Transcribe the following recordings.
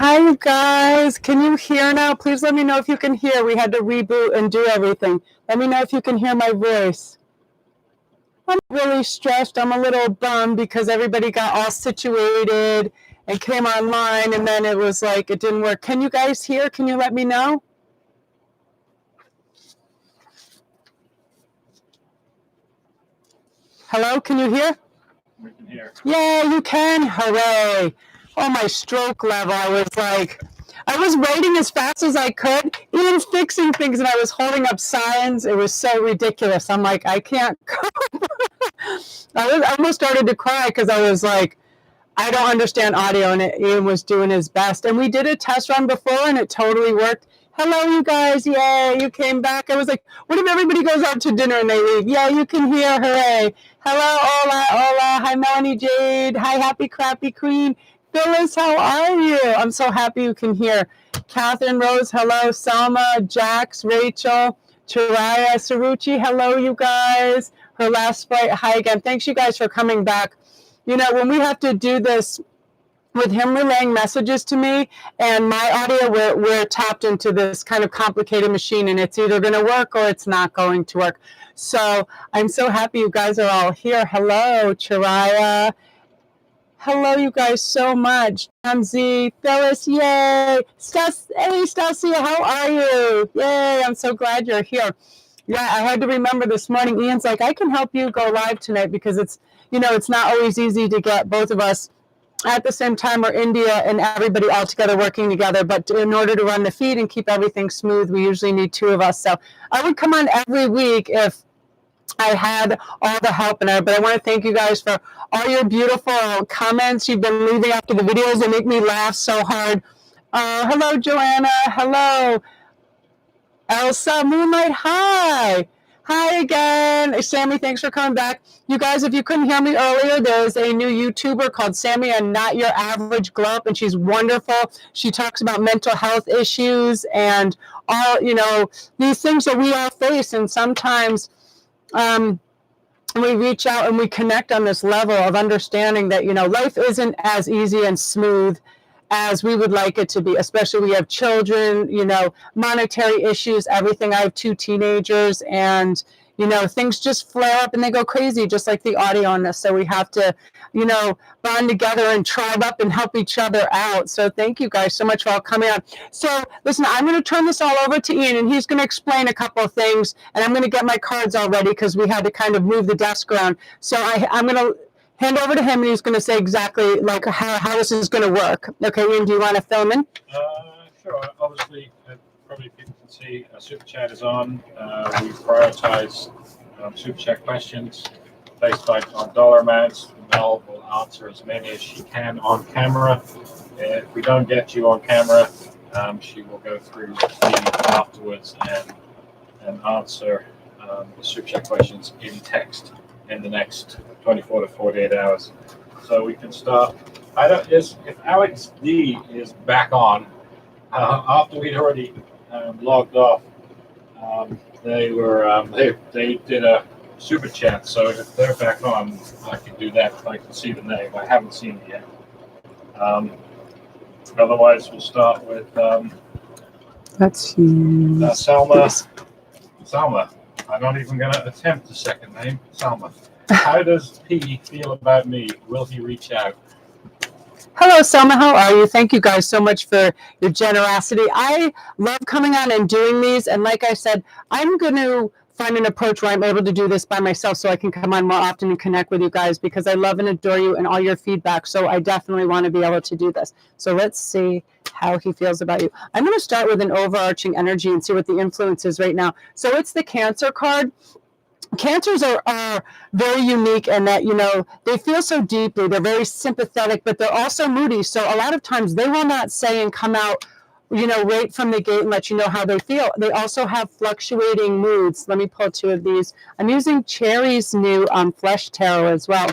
Hi, you guys. Can you hear now? Please let me know if you can hear. We had to reboot and do everything. Let me know if you can hear my voice. I'm really stressed. I'm a little bummed because everybody got all situated and came online, and then it was like it didn't work. Can you guys hear? Can you let me know? Hello? Can you hear? We can hear. Yeah, you can. Hooray. Oh, my stroke level. I was writing as fast as I could, even fixing things, and I was holding up signs. It was so ridiculous. I'm like, I can't cope. I almost started to cry because I was like, I don't understand audio, and Ian was doing his best. And we did a test run before, and it totally worked. Hello, you guys. Yay, you came back. I was like, what if everybody goes out to dinner and they leave? Yeah, you can hear. Hooray. Hello, Ola, Ola. Hi, Melanie Jade. Hi, Happy Crappy Queen. Phyllis, how are you? I'm so happy you can hear. Catherine Rose, hello. Selma, Jax, Rachel, Chiraya, Saruchi, hello, you guys. Her last flight, hi again. Thanks, you guys, for coming back. You know, when we have to do this with him relaying messages to me and my audio, we're tapped into this kind of complicated machine, and it's either going to work or it's not going to work. So I'm so happy you guys are all here. Hello, Chiraya. Hello, you guys, so much. Ramsey, Phyllis, yay. Hey, Stasia, how are you? Yay, I'm so glad you're here. Yeah, I had to remember this morning. Ian's like, I can help you go live tonight because it's not always easy to get both of us at the same time, or India and everybody all together working together. But in order to run the feed and keep everything smooth, we usually need two of us. So I would come on every week if I had all the help in it. But I want to thank you guys for all your beautiful comments you've been leaving after the videos. They make me laugh so hard. Hello, Joanna. Hello. Elsa, Moonlight, hi. Hi again. Sammy, thanks for coming back. You guys, if you couldn't hear me earlier, there's a new YouTuber called Sammy and Not Your Average Glow, and she's wonderful. She talks about mental health issues and all, these things that we all face. And sometimes we reach out and we connect on this level of understanding that, life isn't as easy and smooth as we would like it to be, especially we have children, monetary issues, everything. I have two teenagers, and, things just flare up and they go crazy, just like the audio on this. So we have to, bond together and tribe up and help each other out. So thank you guys so much for all coming on. So listen, I'm going to turn this all over to Ian, and he's going to explain a couple of things, and I'm going to get my cards all ready because we had to kind of move the desk around. So I'm going to hand over to him, and he's going to say exactly like how this is going to work. Okay, Ian, do you want to film in? Sure. Obviously, probably people can see Super Chat is on. We prioritize Super Chat questions based on dollar amounts. Mel will answer as many as she can on camera. If we don't get you on camera, she will go through the feed afterwards and answer the Super Chat questions in text in the next 24 to 48 hours. So we can start. If Alex D is back on, after we'd already logged off, they did a super chat. So if they're back on, I can do that if I can see the name. I haven't seen it yet. Otherwise, we'll start with Let's see. Selma. Selma. I'm not even going to attempt the second name. Selma. How does P feel about me? Will he reach out? Hello, Selma. How are you? Thank you guys so much for your generosity. I love coming on and doing these. And like I said, I'm going to find an approach where I'm able to do this by myself so I can come on more often and connect with you guys, because I love and adore you and all your feedback. So I definitely want to be able to do this. So let's see how he feels about you. I'm going to start with an overarching energy and see what the influence is right now. So it's the Cancer card. Cancers are very unique in that, they feel so deeply. They're very sympathetic, but they're also moody. So a lot of times they will not say and come out, right from the gate and let you know how they feel. They also have fluctuating moods. Let me pull two of these. I'm using Cherry's new Flesh Tarot as well.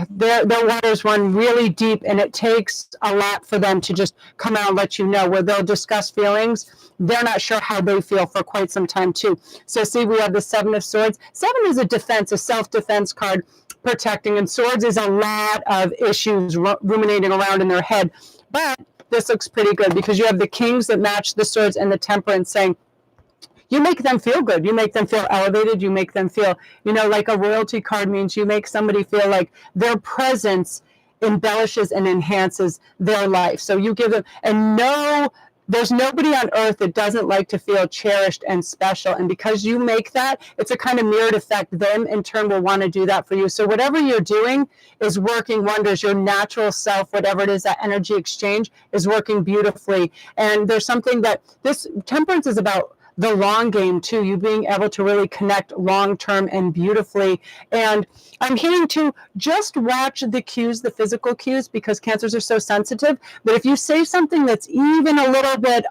Their waters run really deep, and it takes a lot for them to just come out and let you know, where they'll discuss feelings. They're not sure how they feel for quite some time too. So see, we have the Seven of Swords. Seven is a defense, a self-defense card. protecting. And swords is a lot of issues ruminating around in their head. But this looks pretty good because you have the kings that match the swords and the temperance, saying, you make them feel good. You make them feel elevated. You make them feel, like a royalty card means you make somebody feel like their presence embellishes and enhances their life. So you give them, and there's nobody on earth that doesn't like to feel cherished and special. And because you make that, it's a kind of mirrored effect. Them in turn will want to do that for you. So whatever you're doing is working wonders. Your natural self, whatever it is, that energy exchange is working beautifully. And there's something that this temperance is about, the long game too, you being able to really connect long-term and beautifully. And I'm hearing to just watch the cues, the physical cues, because cancers are so sensitive, that if you say something that's even a little bit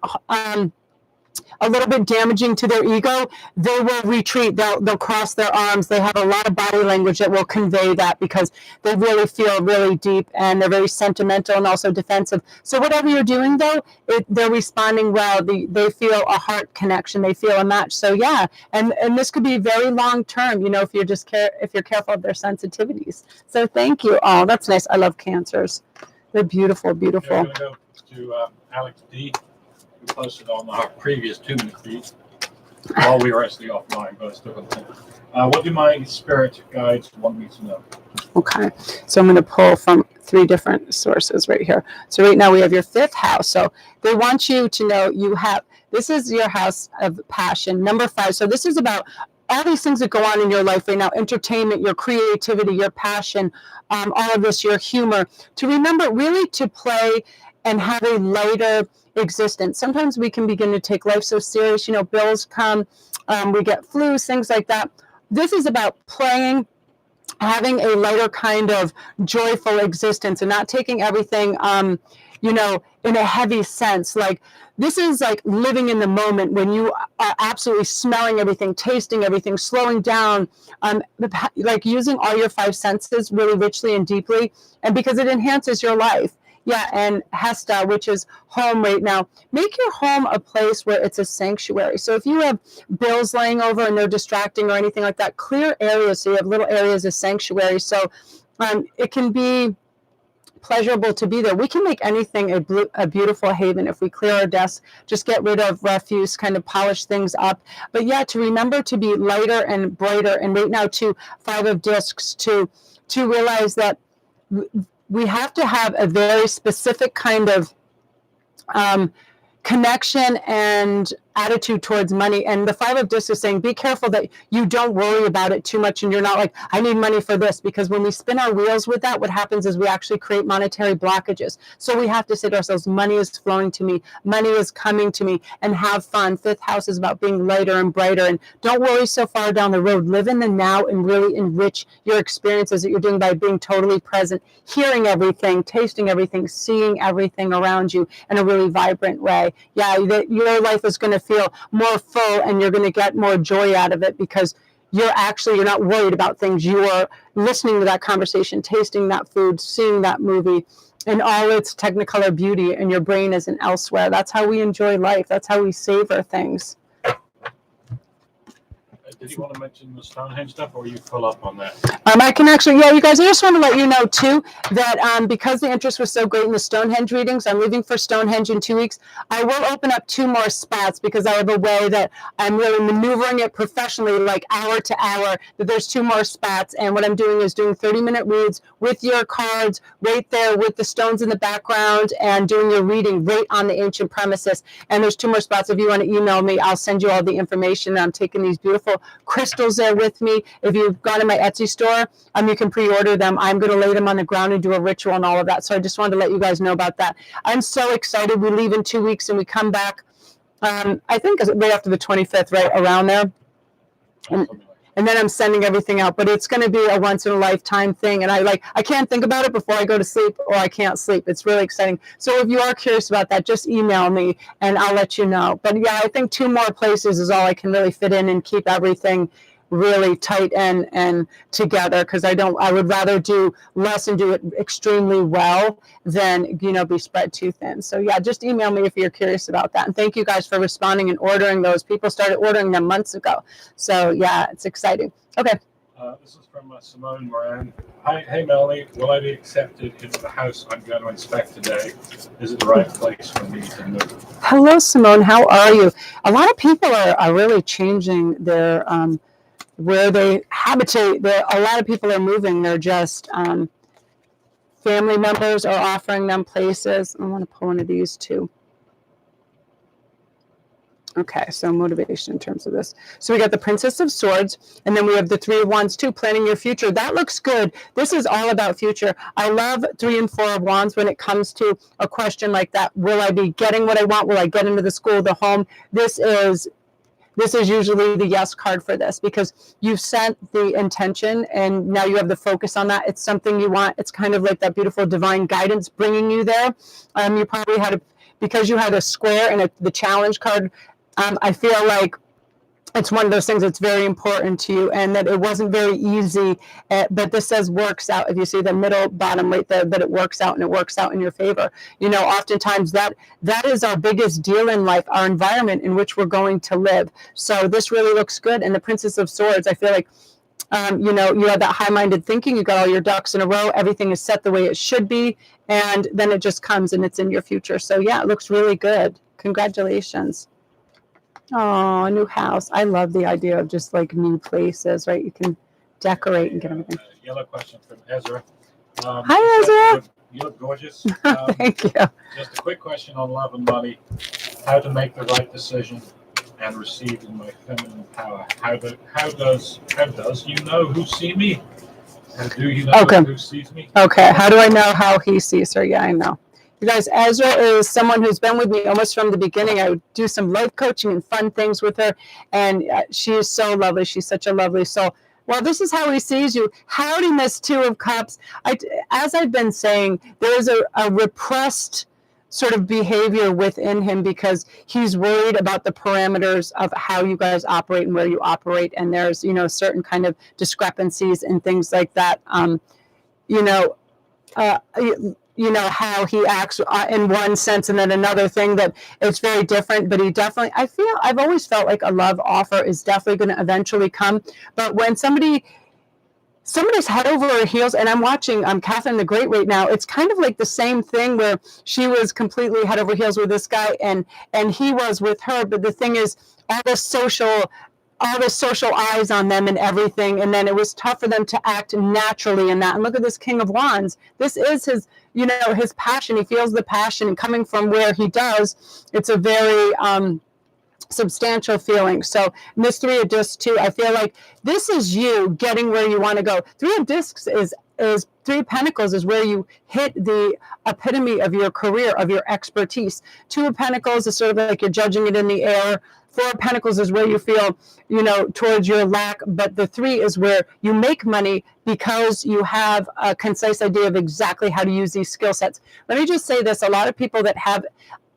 damaging to their ego, they will retreat. They'll cross their arms. They have a lot of body language that will convey that, because they really feel really deep and they're very sentimental and also defensive. So whatever you're doing, though, they're responding well. They feel a heart connection. They feel a match. So yeah, and this could be very long term. If you're careful of their sensitivities. So thank you. Oh, that's nice. I love cancers. They're beautiful, beautiful. Yeah, we're going to go to Alex D. Posted on our previous 2-minute feed while we were actually offline, but I still got it. What do my spirit guides want me to know? Okay, so I'm going to pull from 3 different sources right here. So right now we have your 5th house. So they want you to know this is your house of passion, number 5. So this is about all these things that go on in your life right now: entertainment, your creativity, your passion, all of this, your humor. To remember really to play and have a lighter existence. Sometimes we can begin to take life so serious, bills come, we get flus, things like that. This is about playing, having a lighter kind of joyful existence, and not taking everything, in a heavy sense. Like, this is like living in the moment when you are absolutely smelling everything, tasting everything, slowing down, like using all your 5 senses really richly and deeply, and because it enhances your life. Yeah, and Hesta, which is home right now. Make your home a place where it's a sanctuary. So if you have bills laying over and they're distracting or anything like that, clear areas so you have little areas of sanctuary. So it can be pleasurable to be there. We can make anything a beautiful haven if we clear our desks, just get rid of refuse, kind of polish things up. But yeah, to remember to be lighter and brighter. And right now, too, 5 of discs, to realize that we have to have a very specific kind of connection and attitude towards money. And the 5 of discs is saying, be careful that you don't worry about it too much and you're not like, I need money for this, because when we spin our wheels with that, what happens is we actually create monetary blockages. So we have to say to ourselves, money is flowing to me, money is coming to me, and have fun. 5th house is about being lighter and brighter, and don't worry so far down the road. Live in the now and really enrich your experiences that you're doing by being totally present, hearing everything, tasting everything, seeing everything around you in a really vibrant way. Yeah, your life is going to feel more full, and you're going to get more joy out of it, because you're not worried about things. You are listening to that conversation, tasting that food, seeing that movie in all its technicolor beauty, and your brain isn't elsewhere. That's how we enjoy life. That's how we savor things. Did you want to mention the Stonehenge stuff, or are you full up on that? I can actually, you guys, I just want to let you know, too, that because the interest was so great in the Stonehenge readings, I'm leaving for Stonehenge in 2 weeks. I will open up 2 more spots, because I have a way that I'm really maneuvering it professionally, like hour to hour, that there's 2 more spots. And what I'm doing is doing 30-minute reads with your cards right there with the stones in the background, and doing your reading right on the ancient premises. And there's 2 more spots. If you want to email me, I'll send you all the information. I'm taking these beautiful crystals there with me. If you've gone to my Etsy store, you can pre-order them. I'm going to lay them on the ground and do a ritual and all of that. So I just wanted to let you guys know about that. I'm so excited. We leave in 2 weeks and we come back, I think right after the 25th, right around there. And then I'm sending everything out, but it's going to be a once in a lifetime thing. And I can't think about it before I go to sleep, or I can't sleep. It's really exciting. So if you are curious about that, just email me and I'll let you know. But yeah, I think 2 more places is all I can really fit in and keep everything really tight and together, because I would rather do less and do it extremely well than be spread too thin. So yeah, just email me if you're curious about that. And thank you guys for responding and ordering those. People started ordering them months ago. So yeah, it's exciting. Okay. This is from Simone Moran. Hi, hey Melanie, will I be accepted into the house I'm going to inspect today? Is it the right place for me to move? Hello, Simone. How are you? A lot of people are really changing their where they habitate. A lot of people are moving. They're just family members are offering them places. I want to pull one of these too. Okay, so motivation in terms of this. So we got the Princess of Swords, and then we have the Three of Wands too, planning your future. That looks good. This is all about future. I love 3 and 4 of Wands when it comes to a question like that. Will I be getting what I want? Will I get into the school, the home? This is usually the yes card for this, because you've set the intention and now you have the focus on that. It's something you want. It's kind of like that beautiful divine guidance bringing you there. You probably had because you had a square and the challenge card. I feel like it's one of those things that's very important to you, and that it wasn't very easy, but this says works out. If you see the middle bottom right there, that it works out, and it works out in your favor. You know, oftentimes that is our biggest deal in life, our environment in which we're going to live. So this really looks good. And the Princess of Swords, I feel like, you know, you have that high-minded thinking, you got all your ducks in a row, everything is set the way it should be, and then it just comes and it's in your future. So yeah, it looks really good. Congratulations. Oh, new house. I love the idea of just like new places, right? You can decorate and get everything. Yellow question from Ezra. Hi, Ezra. You look gorgeous. Thank you. Just a quick question on love and money. How to make the right decision and receive in my feminine power. How does you know who see me? And do you know who sees me? Okay. How do I know how he sees her? Yeah, I know. You guys, Ezra is someone who's been with me almost from the beginning. I would do some life coaching and fun things with her, and she is so lovely. She's such a lovely soul. Well, this is how he sees you. Howdy, Miss Two of Cups. As I've been saying, there's a repressed sort of behavior within him because he's worried about the parameters of how you guys operate and where you operate, and there's, you know, certain kind of discrepancies and things like that. You know, how he acts in one sense, and then another thing that it's very different. But he definitely, I've always felt like a love offer is definitely going to eventually come. But when somebody's head over her heels, and I'm watching Catherine the Great right now, it's kind of like the same thing where she was completely head over heels with this guy, and he was with her. But the thing is, all the social eyes on them and everything, and then it was tough for them to act naturally in that. And look at this King of Wands. This is his, you know, his passion. He feels the passion, and coming from where he does, it's a very substantial feeling. So Miss Three of Discs too, I feel like this is you getting where you want to go. Three of Discs is Three of Pentacles is where you hit the epitome of your career, of your expertise. Two of Pentacles is sort of like you're judging it in the air. Four of Pentacles is where you feel, you know, towards your lack, but the 3 is where you make money because you have a concise idea of exactly how to use these skill sets. Let me just say this, a lot of people that have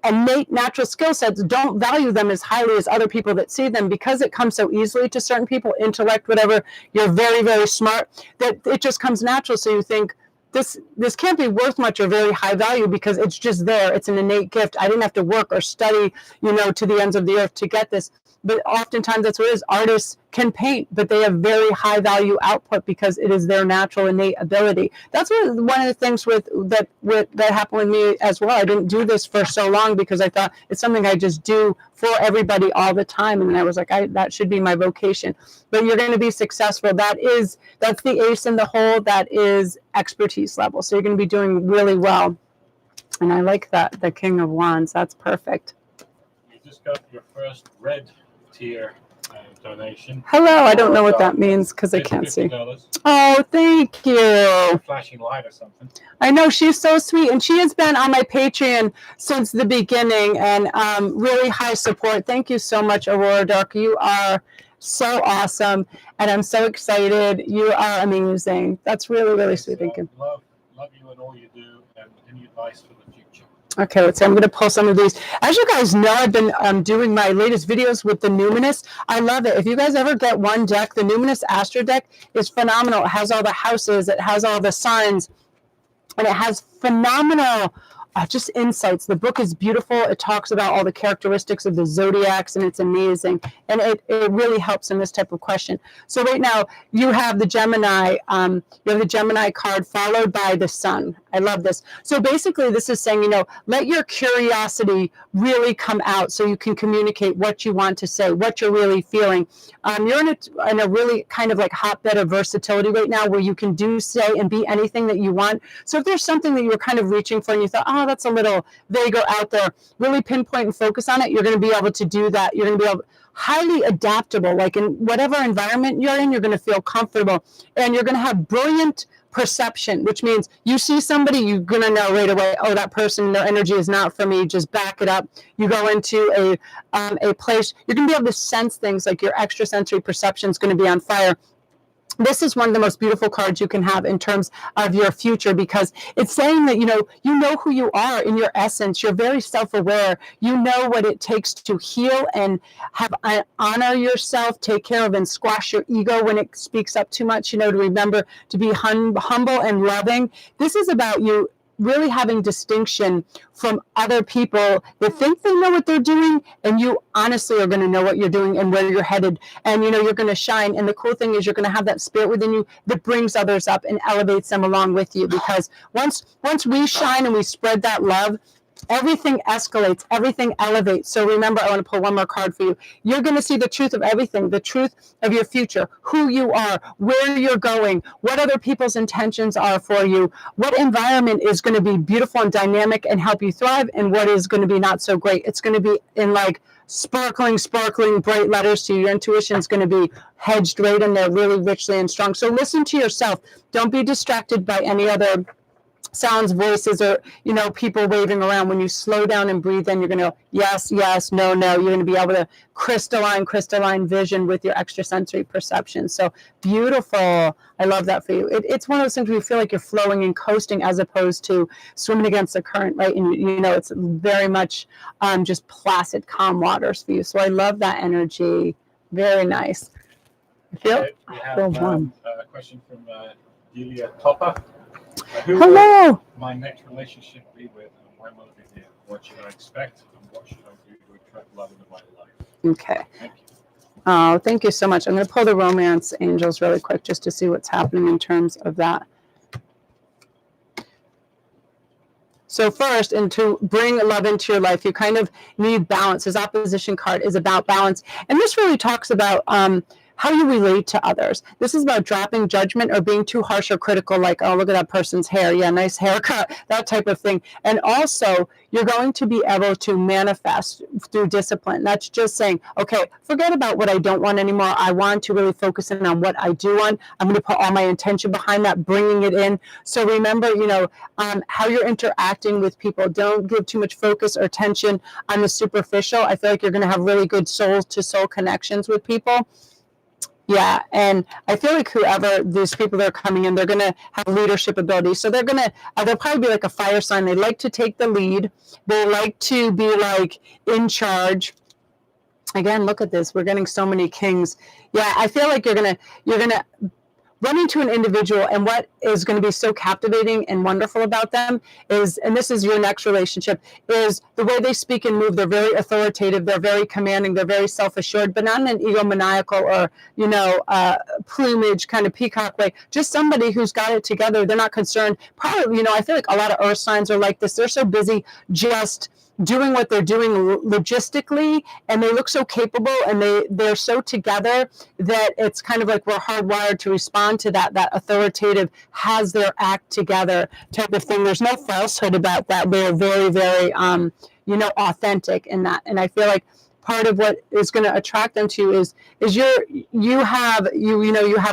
innate natural skill sets don't value them as highly as other people that see them, because it comes so easily to certain people, intellect, whatever, you're very, very smart, that it just comes natural. So you think, this can't be worth much or very high value because it's just there. It's an innate gift. I didn't have to work or study, you know, to the ends of the earth to get this. But oftentimes that's what it is. Artists can paint, but they have very high value output because it is their natural innate ability. That's one of the things that happened with me as well. I didn't do this for so long because I thought it's something I just do for everybody all the time, and I was like, that should be my vocation. But you're going to be successful. That's the ace in the hole. That is expertise level. So you're going to be doing really well. And I like that, the King of Wands. That's perfect. You just got your first red tier donation. Hello, I don't know what that means because I can't see. $50. Oh, thank you. Flashing light or something. I know, she's so sweet, and she has been on my Patreon since the beginning, and really high support. Thank you so much, Aurora Dark. You are so awesome, and I'm so excited. You are amazing. That's really, really sweet. Thank you. Love you and all you do, and any advice for the future. Okay, let's see. I'm going to pull some of these. As you guys know, I've been doing my latest videos with the Numinous. I love it. If you guys ever get one deck, the Numinous Astro deck is phenomenal. It has all the houses. It has all the signs. And it has phenomenal just insights. The book is beautiful. It talks about all the characteristics of the zodiacs, and it's amazing. And it really helps in this type of question. So right now you have the Gemini. You have the Gemini card followed by the Sun. I love this. So basically, this is saying, let your curiosity really come out, so you can communicate what you want to say, what you're really feeling. You're in a really kind of like hotbed of versatility right now, where you can do, say, and be anything that you want. So if there's something that you were kind of reaching for and you thought, oh, that's a little vague or out there, really pinpoint and focus on it. You're going to be able to do that. You're going to be able highly adaptable, like in whatever environment you're in, you're going to feel comfortable, and you're going to have brilliant perception, which means you see somebody, you're going to know right away, oh, that person, their energy is not for me. Just back it up. You go into a place, you're going to be able to sense things, like your extrasensory perception is going to be on fire. This is one of the most beautiful cards you can have in terms of your future, because it's saying that, you know who you are in your essence. You're very self-aware. You know what it takes to heal and honor yourself, take care of and squash your ego when it speaks up too much, to remember to be humble and loving. This is about you really having distinction from other people that think they know what they're doing, and you honestly are going to know what you're doing and where you're headed, and you're going to shine. And the cool thing is, you're going to have that spirit within you that brings others up and elevates them along with you, because once we shine and we spread that love, everything escalates, everything elevates. So remember, I want to pull one more card for you. You're going to see the truth of everything, the truth of your future, who you are, where you're going, what other people's intentions are for you, what environment is going to be beautiful and dynamic and help you thrive, and what is going to be not so great. It's going to be in like sparkling, bright letters to you. Your intuition is going to be hedged right in there, really richly and strong. So listen to yourself. Don't be distracted by any other sounds, voices, or people waving around. When you slow down and breathe in, you're going to yes, no. You're going to be able to crystalline vision with your extrasensory perception. So beautiful. I love that for you. It's one of those things where you feel like you're flowing and coasting, as opposed to swimming against the current, right? And it's very much just placid, calm waters for you. So I love that energy. Very nice. We have a question from Delia Topper. Who Hello. will my next relationship be with, and when will it begin? What should I expect, and what should I do to attract love into my life? Okay. Thank you. Oh, thank you so much. I'm going to pull the romance angels really quick, just to see what's happening in terms of that. So first, and to bring love into your life, you kind of need balance. This opposition card is about balance. And this really talks about how you relate to others. This is about dropping judgment or being too harsh or critical, like, oh, look at that person's hair. Yeah, nice haircut, that type of thing. And also, you're going to be able to manifest through discipline. That's just saying, okay, forget about what I don't want anymore. I want to really focus in on what I do want. I'm going to put all my intention behind that, bringing it in. So remember, how you're interacting with people. Don't give too much focus or attention on the superficial. I feel like you're going to have really good soul-to-soul connections with people. Yeah, and I feel like whoever these people that are coming in, they're going to have leadership ability. So they'll probably be like a fire sign. They like to take the lead. They like to be like in charge. Again, look at this. We're getting so many kings. Yeah, I feel like you're gonna run into an individual, and what is going to be so captivating and wonderful about them is, and this is your next relationship, is the way they speak and move. They're very authoritative, they're very commanding, they're very self-assured, but not in an egomaniacal or, plumage kind of peacock way. Just somebody who's got it together. They're not concerned. Probably, I feel like a lot of earth signs are like this. They're so busy just doing what they're doing logistically, and they look so capable, and they're so together that it's kind of like we're hardwired to respond to that authoritative, has their act together type of thing. There's no falsehood about that. They're very, very authentic in that. And I feel like part of what is going to attract them to you is you have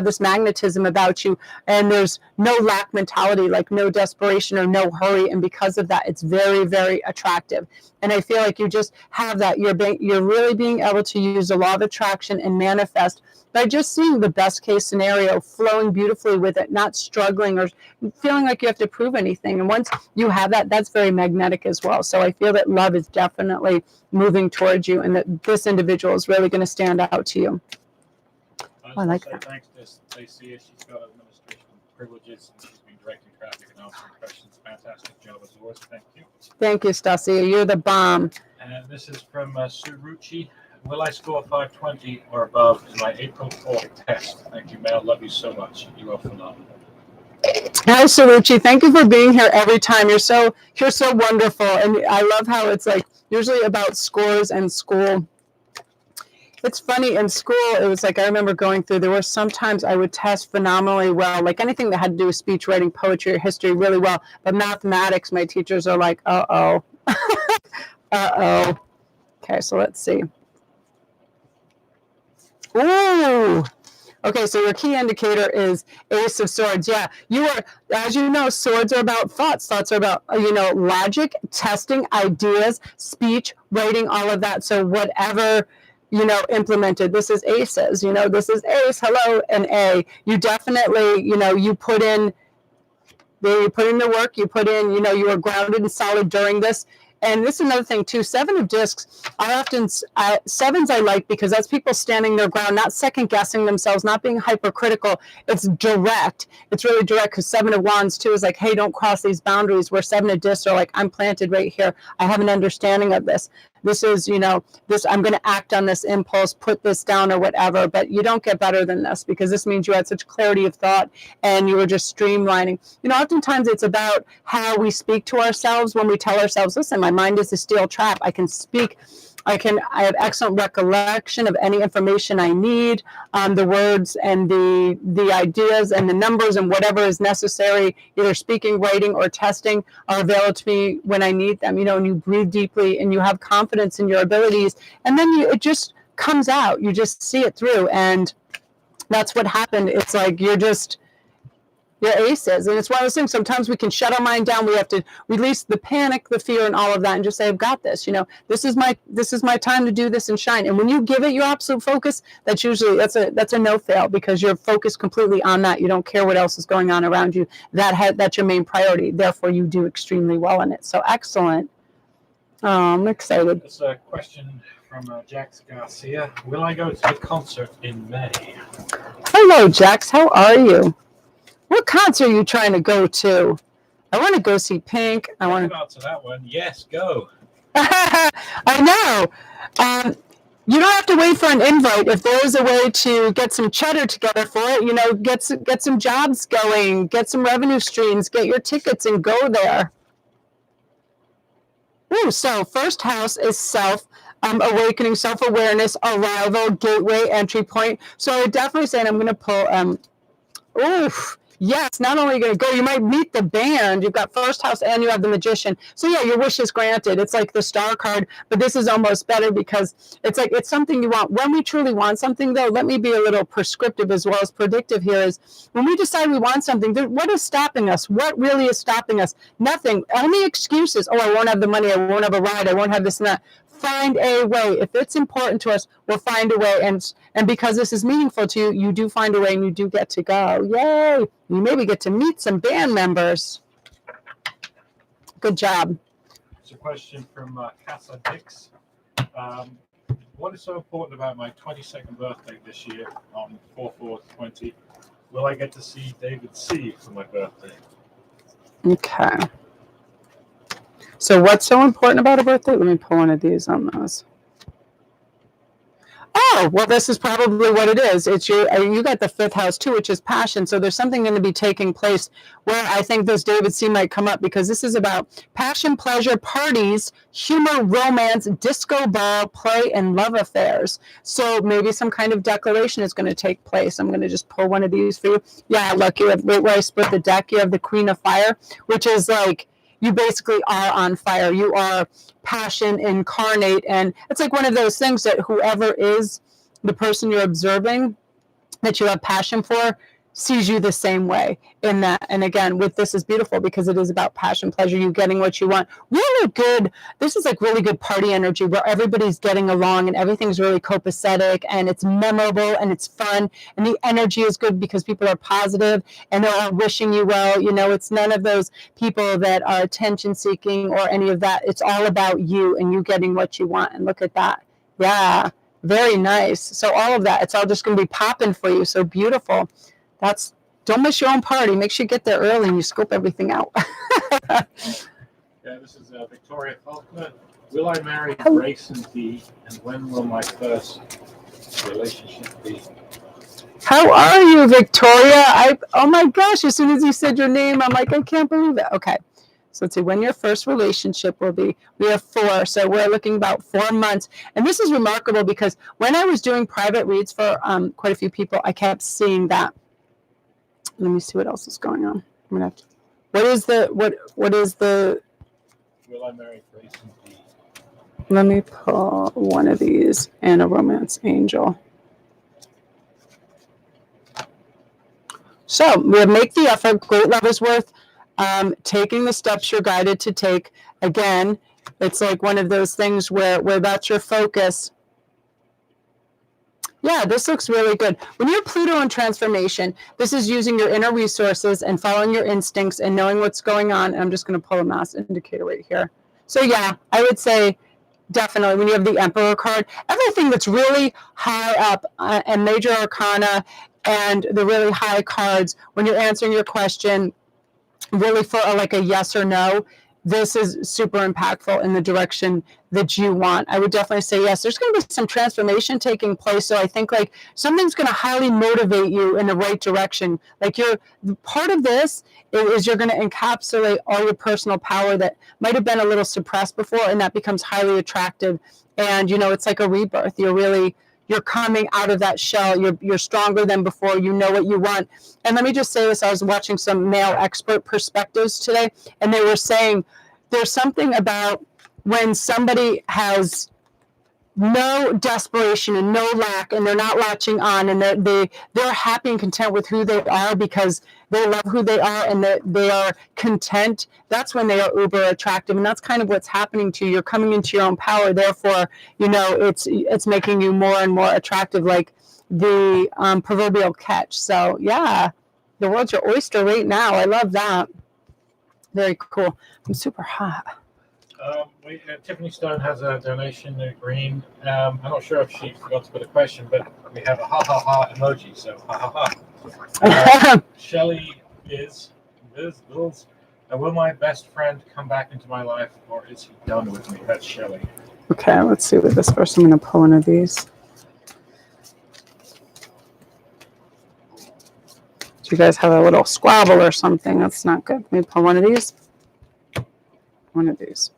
this magnetism about you, and there's no lack mentality, like no desperation or no hurry, and because of that, it's very, very attractive. And I feel like you just have that. You're really being able to use the law of attraction and manifest by just seeing the best case scenario, flowing beautifully with it, not struggling or feeling like you have to prove anything. And once you have that, that's very magnetic as well. So I feel that love is definitely moving towards you, and that this individual is really going to stand out to you. I like that. Thanks to Stacey. She's got administration privileges, and she's been directing traffic and answering questions. Fantastic job as always. Thank you. Thank you, Stassi. You're the bomb. And this is from Suruchi. Will I score 520 or above in my April 4th test? Thank you, Mel. Love you so much. You are phenomenal. Hi, Saruchi. Thank you for being here every time. You're so wonderful, and I love how it's like usually about scores and school. It's funny, in school, it was like I remember going through, there were sometimes I would test phenomenally well, like anything that had to do with speech, writing, poetry, or history really well. But mathematics, my teachers are like, uh-oh. Uh-oh. Okay, so let's see. Ooh. Okay, so your key indicator is Ace of Swords. Yeah, you are, as you know, swords are about thoughts. Thoughts are about, logic, testing, ideas, speech, writing, all of that. So whatever, implemented. This is aces, this is ace, hello, and A. You definitely, you put in the work, you put in, you are grounded and solid during this. And this is another thing too, 7 of discs, sevens I like because that's people standing their ground, not second guessing themselves, not being hypercritical. It's direct. It's really direct because 7 of wands too is like, hey, don't cross these boundaries, where 7 of discs are like, I'm planted right here. I have an understanding of this. This is, this, I'm going to act on this impulse, put this down or whatever, but you don't get better than this because this means you had such clarity of thought and you were just streamlining. Oftentimes it's about how we speak to ourselves when we tell ourselves, listen, my mind is a steel trap. I can speak. I have excellent recollection of any information I need, the words and the ideas and the numbers and whatever is necessary, either speaking, writing, or testing, are available to me when I need them, and you breathe deeply and you have confidence in your abilities, and then it just comes out. You just see it through, and that's what happened. It's like you're aces. And it's one of those things, sometimes we can shut our mind down. We have to release the panic, the fear, and all of that, and just say, I've got this. This is my time to do this and shine. And when you give it your absolute focus, that's usually, that's a no fail, because you're focused completely on that. You don't care what else is going on around you. That's your main priority. Therefore, you do extremely well in it. So excellent. I'm excited. There's a question from Jax Garcia. Will I go to the concert in May? Hello, Jax. How are you? What concert are you trying to go to? I want to go see Pink. I want to answer that one. Yes, go. I know. You don't have to wait for an invite. If there is a way to get some cheddar together for it, get some jobs going, get some revenue streams, get your tickets and go there. Ooh, so first house is awakening, self-awareness, arrival, gateway, entry point. So I would definitely say, and I'm going to pull, yes, not only are you going to go, you might meet the band. You've got first house and you have the magician. So yeah, your wish is granted. It's like the star card, but this is almost better because it's like it's something you want. When we truly want something, though, let me be a little prescriptive as well as predictive here, is when we decide we want something, what is stopping us? What really is stopping us? Nothing. Only excuses. Oh, I won't have the money. I won't have a ride. I won't have this and that. Find a way. If it's important to us, we'll find a way. And because this is meaningful to you, you do find a way and you do get to go. Yay! You maybe get to meet some band members. Good job. It's a question from Casa Dix. What is so important about my 22nd birthday this year on 4/4/20? Will I get to see David C. for my birthday? Okay. So what's so important about a birthday? Let me pull one of these on those. Oh, well, this is probably what it is. It's you got the 5th house too, which is passion. So there's something going to be taking place where I think this David C might come up, because this is about passion, pleasure, parties, humor, romance, disco ball, play, and love affairs. So maybe some kind of declaration is going to take place. I'm going to just pull one of these for you. Yeah, look, you have, where I split the deck, you have the Queen of Fire, which is like, you basically are on fire. You are passion incarnate. And it's like one of those things that whoever is the person you're observing that you have passion for sees you the same way in that. And again, with this is beautiful because it is about passion, pleasure, you getting what you want. Really good. This is like really good party energy where everybody's getting along and everything's really copacetic and it's memorable and it's fun and the energy is good because people are positive and they're all wishing you well. It's none of those people that are attention seeking or any of that. It's all about you and you getting what you want. And look at that. Yeah, very nice. So all of that, it's all just going to be popping for you. So beautiful. That's don't miss your own party. Make sure you get there early and you scope everything out. Yeah, this is Victoria Faulkner. Will I marry Grace and Dee? And when will my first relationship be? How are you, Victoria? Oh my gosh, as soon as you said your name, I'm like, I can't believe it. Okay. So let's see when your first relationship will be. We have 4, so we're looking about 4 months. And this is remarkable because when I was doing private reads for quite a few people, I kept seeing that. Let me see what else is going on. I'm gonna have to, what is the Will I marry Grace and Dee? Let me pull one of these and a romance angel. So we have make the effort. Great love is worth taking the steps you're guided to take. Again, it's like one of those things where that's your focus. Yeah, this looks really good. When you're Pluto in transformation, this is using your inner resources and following your instincts and knowing what's going on. And I'm just going to pull a mass indicator right here. So yeah, I would say definitely when you have the Emperor card, everything that's really high up and major arcana and the really high cards, when you're answering your question, really for like a yes or no, this is super impactful in the direction that you want. I would definitely say yes. There's going to be some transformation taking place. So I think like something's going to highly motivate you in the right direction. Like you're part of this is you're going to encapsulate all your personal power that might have been a little suppressed before, and that becomes highly attractive. And you know, it's like a rebirth. You're coming out of that shell. You're stronger than before. You know what you want. And let me just say this. I was watching some male expert perspectives today, and they were saying there's something about when somebody has no desperation and no lack, and they're not latching on, and they're happy and content with who they are because they love who they are and they are content. That's when they are uber attractive, and that's kind of what's happening to you. You're coming into your own power, therefore, you know, it's making you more and more attractive, like the proverbial catch. So yeah, the world's your oyster right now. I love that. Very cool. I'm super hot. Tiffany Stone has a donation in green. I'm not sure if she forgot to put a question, but we have a ha ha ha emoji, so ha ha ha. Shelley is, will my best friend come back into my life, or is he done with me? That's Shelley. Okay, let's see with this first. I'm going to pull one of these. Do you guys have a little squabble or something? That's not good. Let me pull one of these. One of these.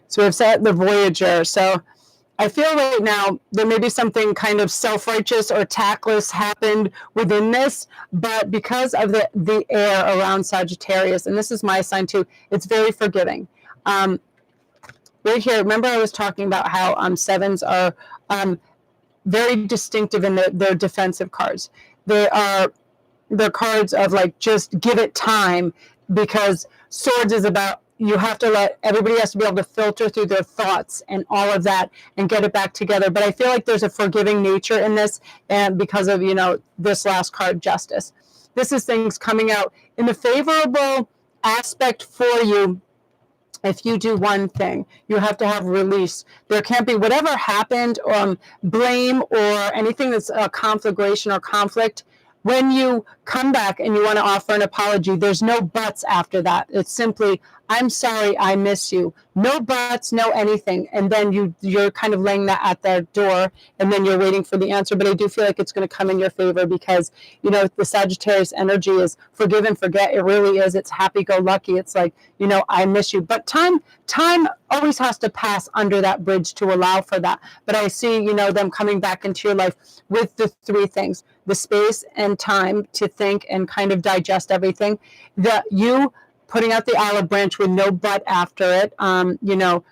So we've set the Voyager. So I feel right now there may be something kind of self-righteous or tactless happened within this, but because of the air around Sagittarius, and this is my sign too, it's very forgiving. Right here, remember I was talking about how 7s are very distinctive in their defensive cards. They're cards of like, just give it time, because Swords is about you have to everybody has to be able to filter through their thoughts and all of that and get it back together. But I feel like there's a forgiving nature in this, and because of, you know, this last card, Justice. This is things coming out in the favorable aspect for you. If you do one thing, you have to have release. There can't be whatever happened, blame or anything that's a conflagration or conflict. When you come back and you want to offer an apology, there's no buts after that. It's simply, I'm sorry, I miss you. No buts, no anything. And then you're kind of laying that at their door, and then you're waiting for the answer. But I do feel like it's going to come in your favor because, you know, the Sagittarius energy is forgive and forget. It really is. It's happy-go-lucky. It's like, you know, I miss you. But time always has to pass under that bridge to allow for that. But I see, you know, them coming back into your life with the 3 things: the space and time to think and kind of digest everything. You putting out the olive branch with no but after it, you know,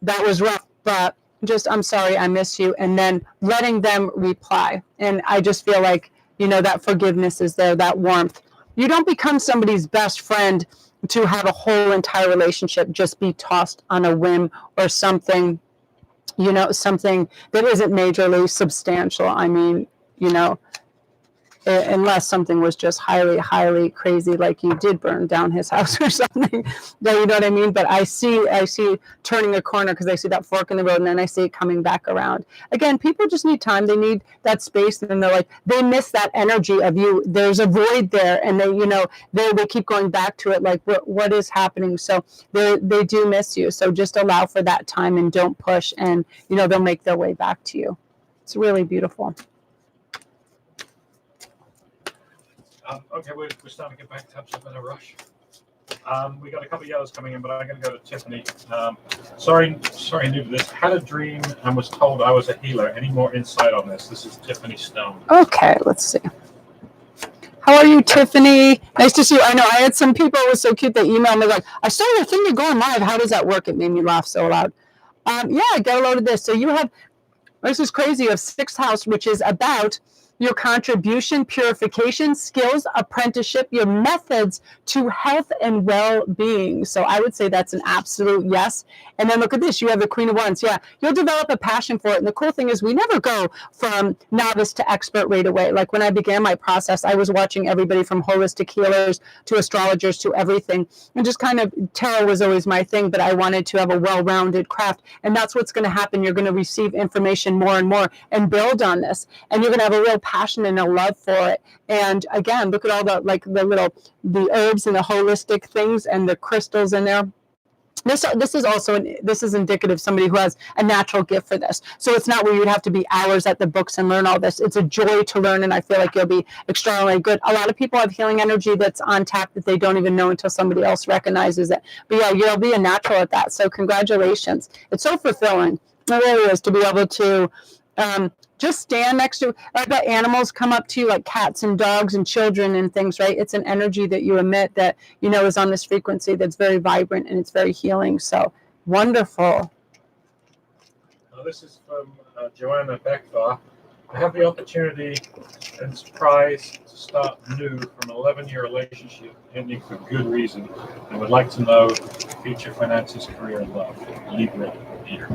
that was rough, but just, I'm sorry, I miss you. And then letting them reply. And I just feel like, you know, that forgiveness is there, that warmth. You don't become somebody's best friend to have a whole entire relationship just be tossed on a whim or something, you know, something that isn't majorly substantial. I mean, you know, unless something was just highly, highly crazy, like you did burn down his house or something. You know what I mean? But I see turning a corner because I see that fork in the road, and then I see it coming back around. Again, people just need time. They need that space, and they're like, they miss that energy of you. There's a void there, and they keep going back to it, like what is happening. So they do miss you. So just allow for that time and don't push, and they'll make their way back to you. It's really beautiful. Okay, we're starting to get back to touch up in a rush. We got a couple of yellows coming in, but I'm going to go to Tiffany. Sorry, new to this. Had a dream and was told I was a healer. Any more insight on this? This is Tiffany Stone. Okay, let's see. How are you, Tiffany? Nice to see you. I know I had some people, it was so cute, they emailed me like, I saw your thing, you're going live. How does that work? It made me laugh so loud. Yeah, get a load of this. So this is crazy, you have 6th house, which is about your contribution, purification, skills, apprenticeship, your methods to health and well-being. So I would say that's an absolute yes. And then look at this, you have the Queen of Wands. Yeah, you'll develop a passion for it. And the cool thing is we never go from novice to expert right away. Like when I began my process, I was watching everybody from holistic healers to astrologers to everything. And just kind of, tarot was always my thing, but I wanted to have a well-rounded craft. And that's what's going to happen. You're going to receive information more and more and build on this. And you're going to have a real passion and a love for it. And again, look at all the herbs and the holistic things and the crystals in there. This is indicative of somebody who has a natural gift for this. So it's not where you'd have to be hours at the books and learn all this. It's a joy to learn, and I feel like you'll be extraordinarily good. A lot of people have healing energy that's on tap that they don't even know until somebody else recognizes it. But yeah, you'll be a natural at that. So congratulations. It's so fulfilling. It really is, to be able to just stand next to, like, the animals come up to you, like cats and dogs and children and things, right? It's an energy that you emit that, is on this frequency that's very vibrant and it's very healing. So wonderful. This is from Joanna Beckvar. I have the opportunity and surprise to start new from an 11-year relationship ending for good reason, and would like to know future finances, career, and love. Libra here.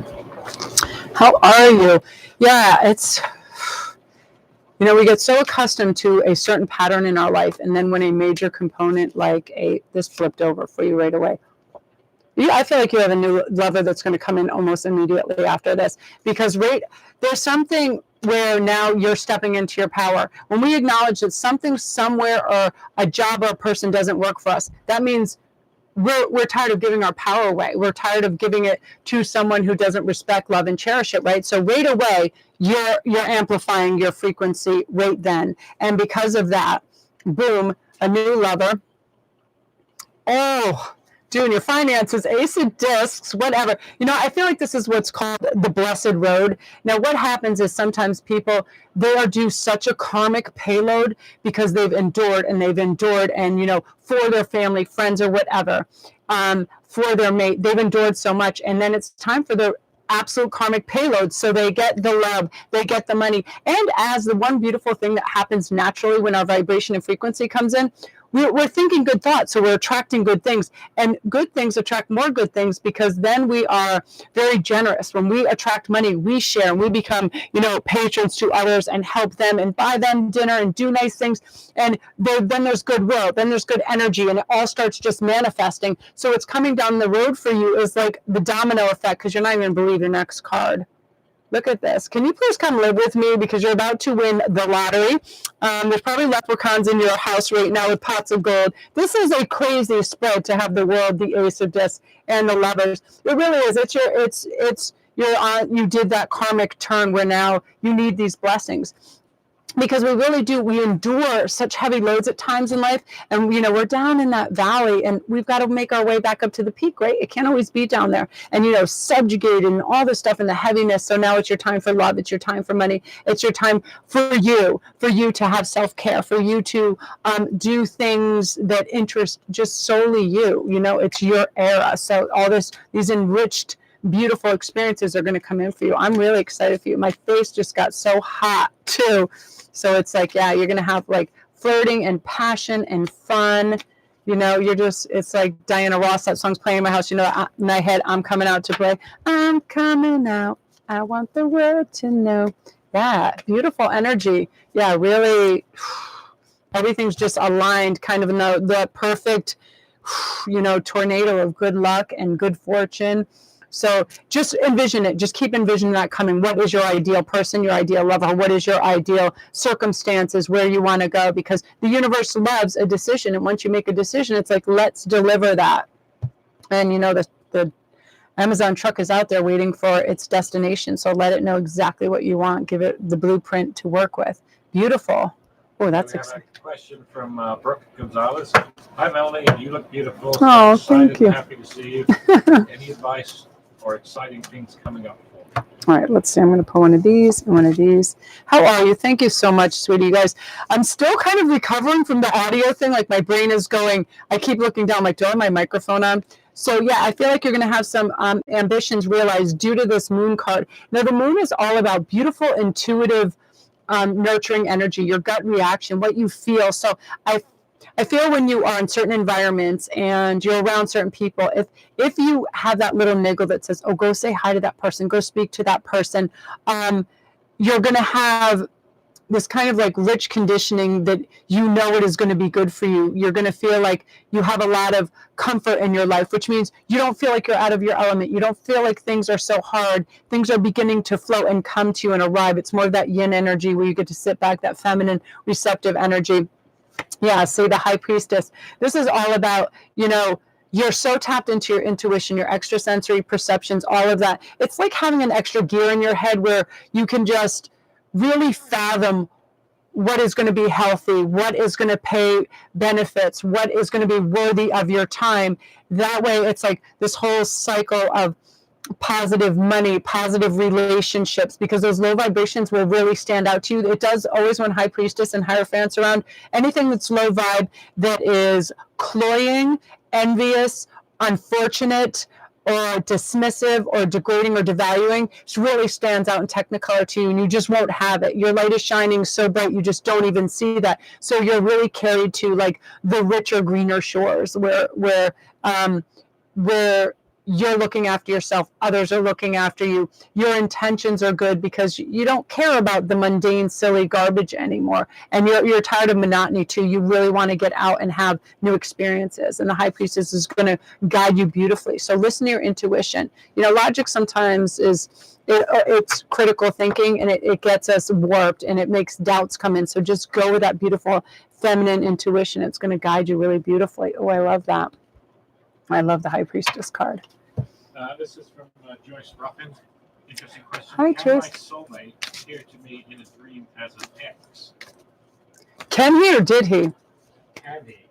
How are you? Yeah, it's, we get so accustomed to a certain pattern in our life, and then when a major component like this flipped over for you right away. I feel like you have a new lover that's going to come in almost immediately after this, because there's something where now you're stepping into your power. When we acknowledge that something somewhere or a job or a person doesn't work for us, that means we're tired of giving our power away. We're tired of giving it to someone who doesn't respect, love, and cherish it, right? So right away, you're amplifying your frequency right then. And because of that, boom, a new lover. Oh, doing your finances, Ace of Discs, whatever. I feel like this is what's called the blessed road. Now, what happens is sometimes people, they are due such a karmic payload because they've endured and, for their family, friends, or whatever, for their mate, they've endured so much. And then it's time for the absolute karmic payload. So they get the love, they get the money. And as the one beautiful thing that happens naturally when our vibration and frequency comes in, we're thinking good thoughts, so we're attracting good things, and good things attract more good things, because then we are very generous. When we attract money, we share, and we become, patrons to others and help them and buy them dinner and do nice things. And then there's goodwill, then there's good energy, and it all starts just manifesting. So what's coming down the road for you is like the domino effect, because you're not even going to believe your next card. Look at this. Can you please come live with me, because you're about to win the lottery. There's probably leprechauns in your house right now with pots of gold. This is a crazy spread to have the world, the Ace of Discs, and the lovers. It really is. You did that karmic turn where now you need these blessings. Because we endure such heavy loads at times in life, and we're down in that valley, and we've got to make our way back up to the peak, right? It can't always be down there, and subjugated and all this stuff and the heaviness. So now it's your time for love, it's your time for money, it's your time for you to have self-care, for you to do things that interest just solely you. It's your era. So all these enriched, beautiful experiences are going to come in for you. I'm really excited for you. My face just got so hot too. So it's like, yeah, you're going to have like flirting and passion and fun. It's like Diana Ross, that song's playing in my house. In my head, I'm coming out to play. I'm coming out. I want the world to know. Yeah, beautiful energy. Yeah, really. everything's just aligned, kind of in the perfect, tornado of good luck and good fortune. So just envision it. Just keep envisioning that coming. What is your ideal person, your ideal lover? What is your ideal circumstances, where you want to go? Because the universe loves a decision. And once you make a decision, it's like, let's deliver that. And, the Amazon truck is out there waiting for its destination. So let it know exactly what you want. Give it the blueprint to work with. Beautiful. Oh, that's exciting. A question from Brooke Gonzalez. Hi, Melanie. You look beautiful. Oh, thank you. Happy to see you. Any advice or exciting things coming up for me? All right, let's see. I'm going to pull one of these and one of these. How are you? Thank you so much, sweetie. You guys, I'm still kind of recovering from the audio thing. Like, my brain is going, I keep looking down, like, do I have my microphone on? So, yeah, I feel like you're going to have some ambitions realized due to this moon card. Now, the moon is all about beautiful, intuitive, nurturing energy, your gut reaction, what you feel. So I feel when you are in certain environments and you're around certain people, if you have that little niggle that says, oh, go say hi to that person, go speak to that person, you're going to have this kind of like rich conditioning that it is going to be good for you. You're going to feel like you have a lot of comfort in your life, which means you don't feel like you're out of your element. You don't feel like things are so hard. Things are beginning to flow and come to you and arrive. It's more of that yin energy where you get to sit back, that feminine receptive energy. Yeah, see the high priestess. This is all about, you're so tapped into your intuition, your extrasensory perceptions, all of that. It's like having an extra gear in your head where you can just really fathom what is going to be healthy, what is going to pay benefits, what is going to be worthy of your time. That way, it's like this whole cycle of positive money, positive relationships, because those low vibrations will really stand out to you. It does always when high priestess and hierophants around. Anything that's low vibe that is cloying, envious, unfortunate, or dismissive or degrading or devaluing, it really stands out in technicolor to you, and you just won't have it. Your light is shining so bright you just don't even see that. So you're really carried to like the richer, greener shores where you're looking after yourself, others are looking after you, your intentions are good because you don't care about the mundane, silly garbage anymore, and you're tired of monotony too. You really want to get out and have new experiences, and the high priestess is going to guide you beautifully. So listen to your intuition. Logic sometimes it's critical thinking, and it gets us warped, and it makes doubts come in. So just go with that beautiful feminine intuition. It's going to guide you really beautifully. Oh, I love that. I love the high priestess card. This is from Joyce Ruffin. Interesting question. Hi, Can Joyce. my soulmate appear to me in a dream as an ex? Can he or did he? Can he?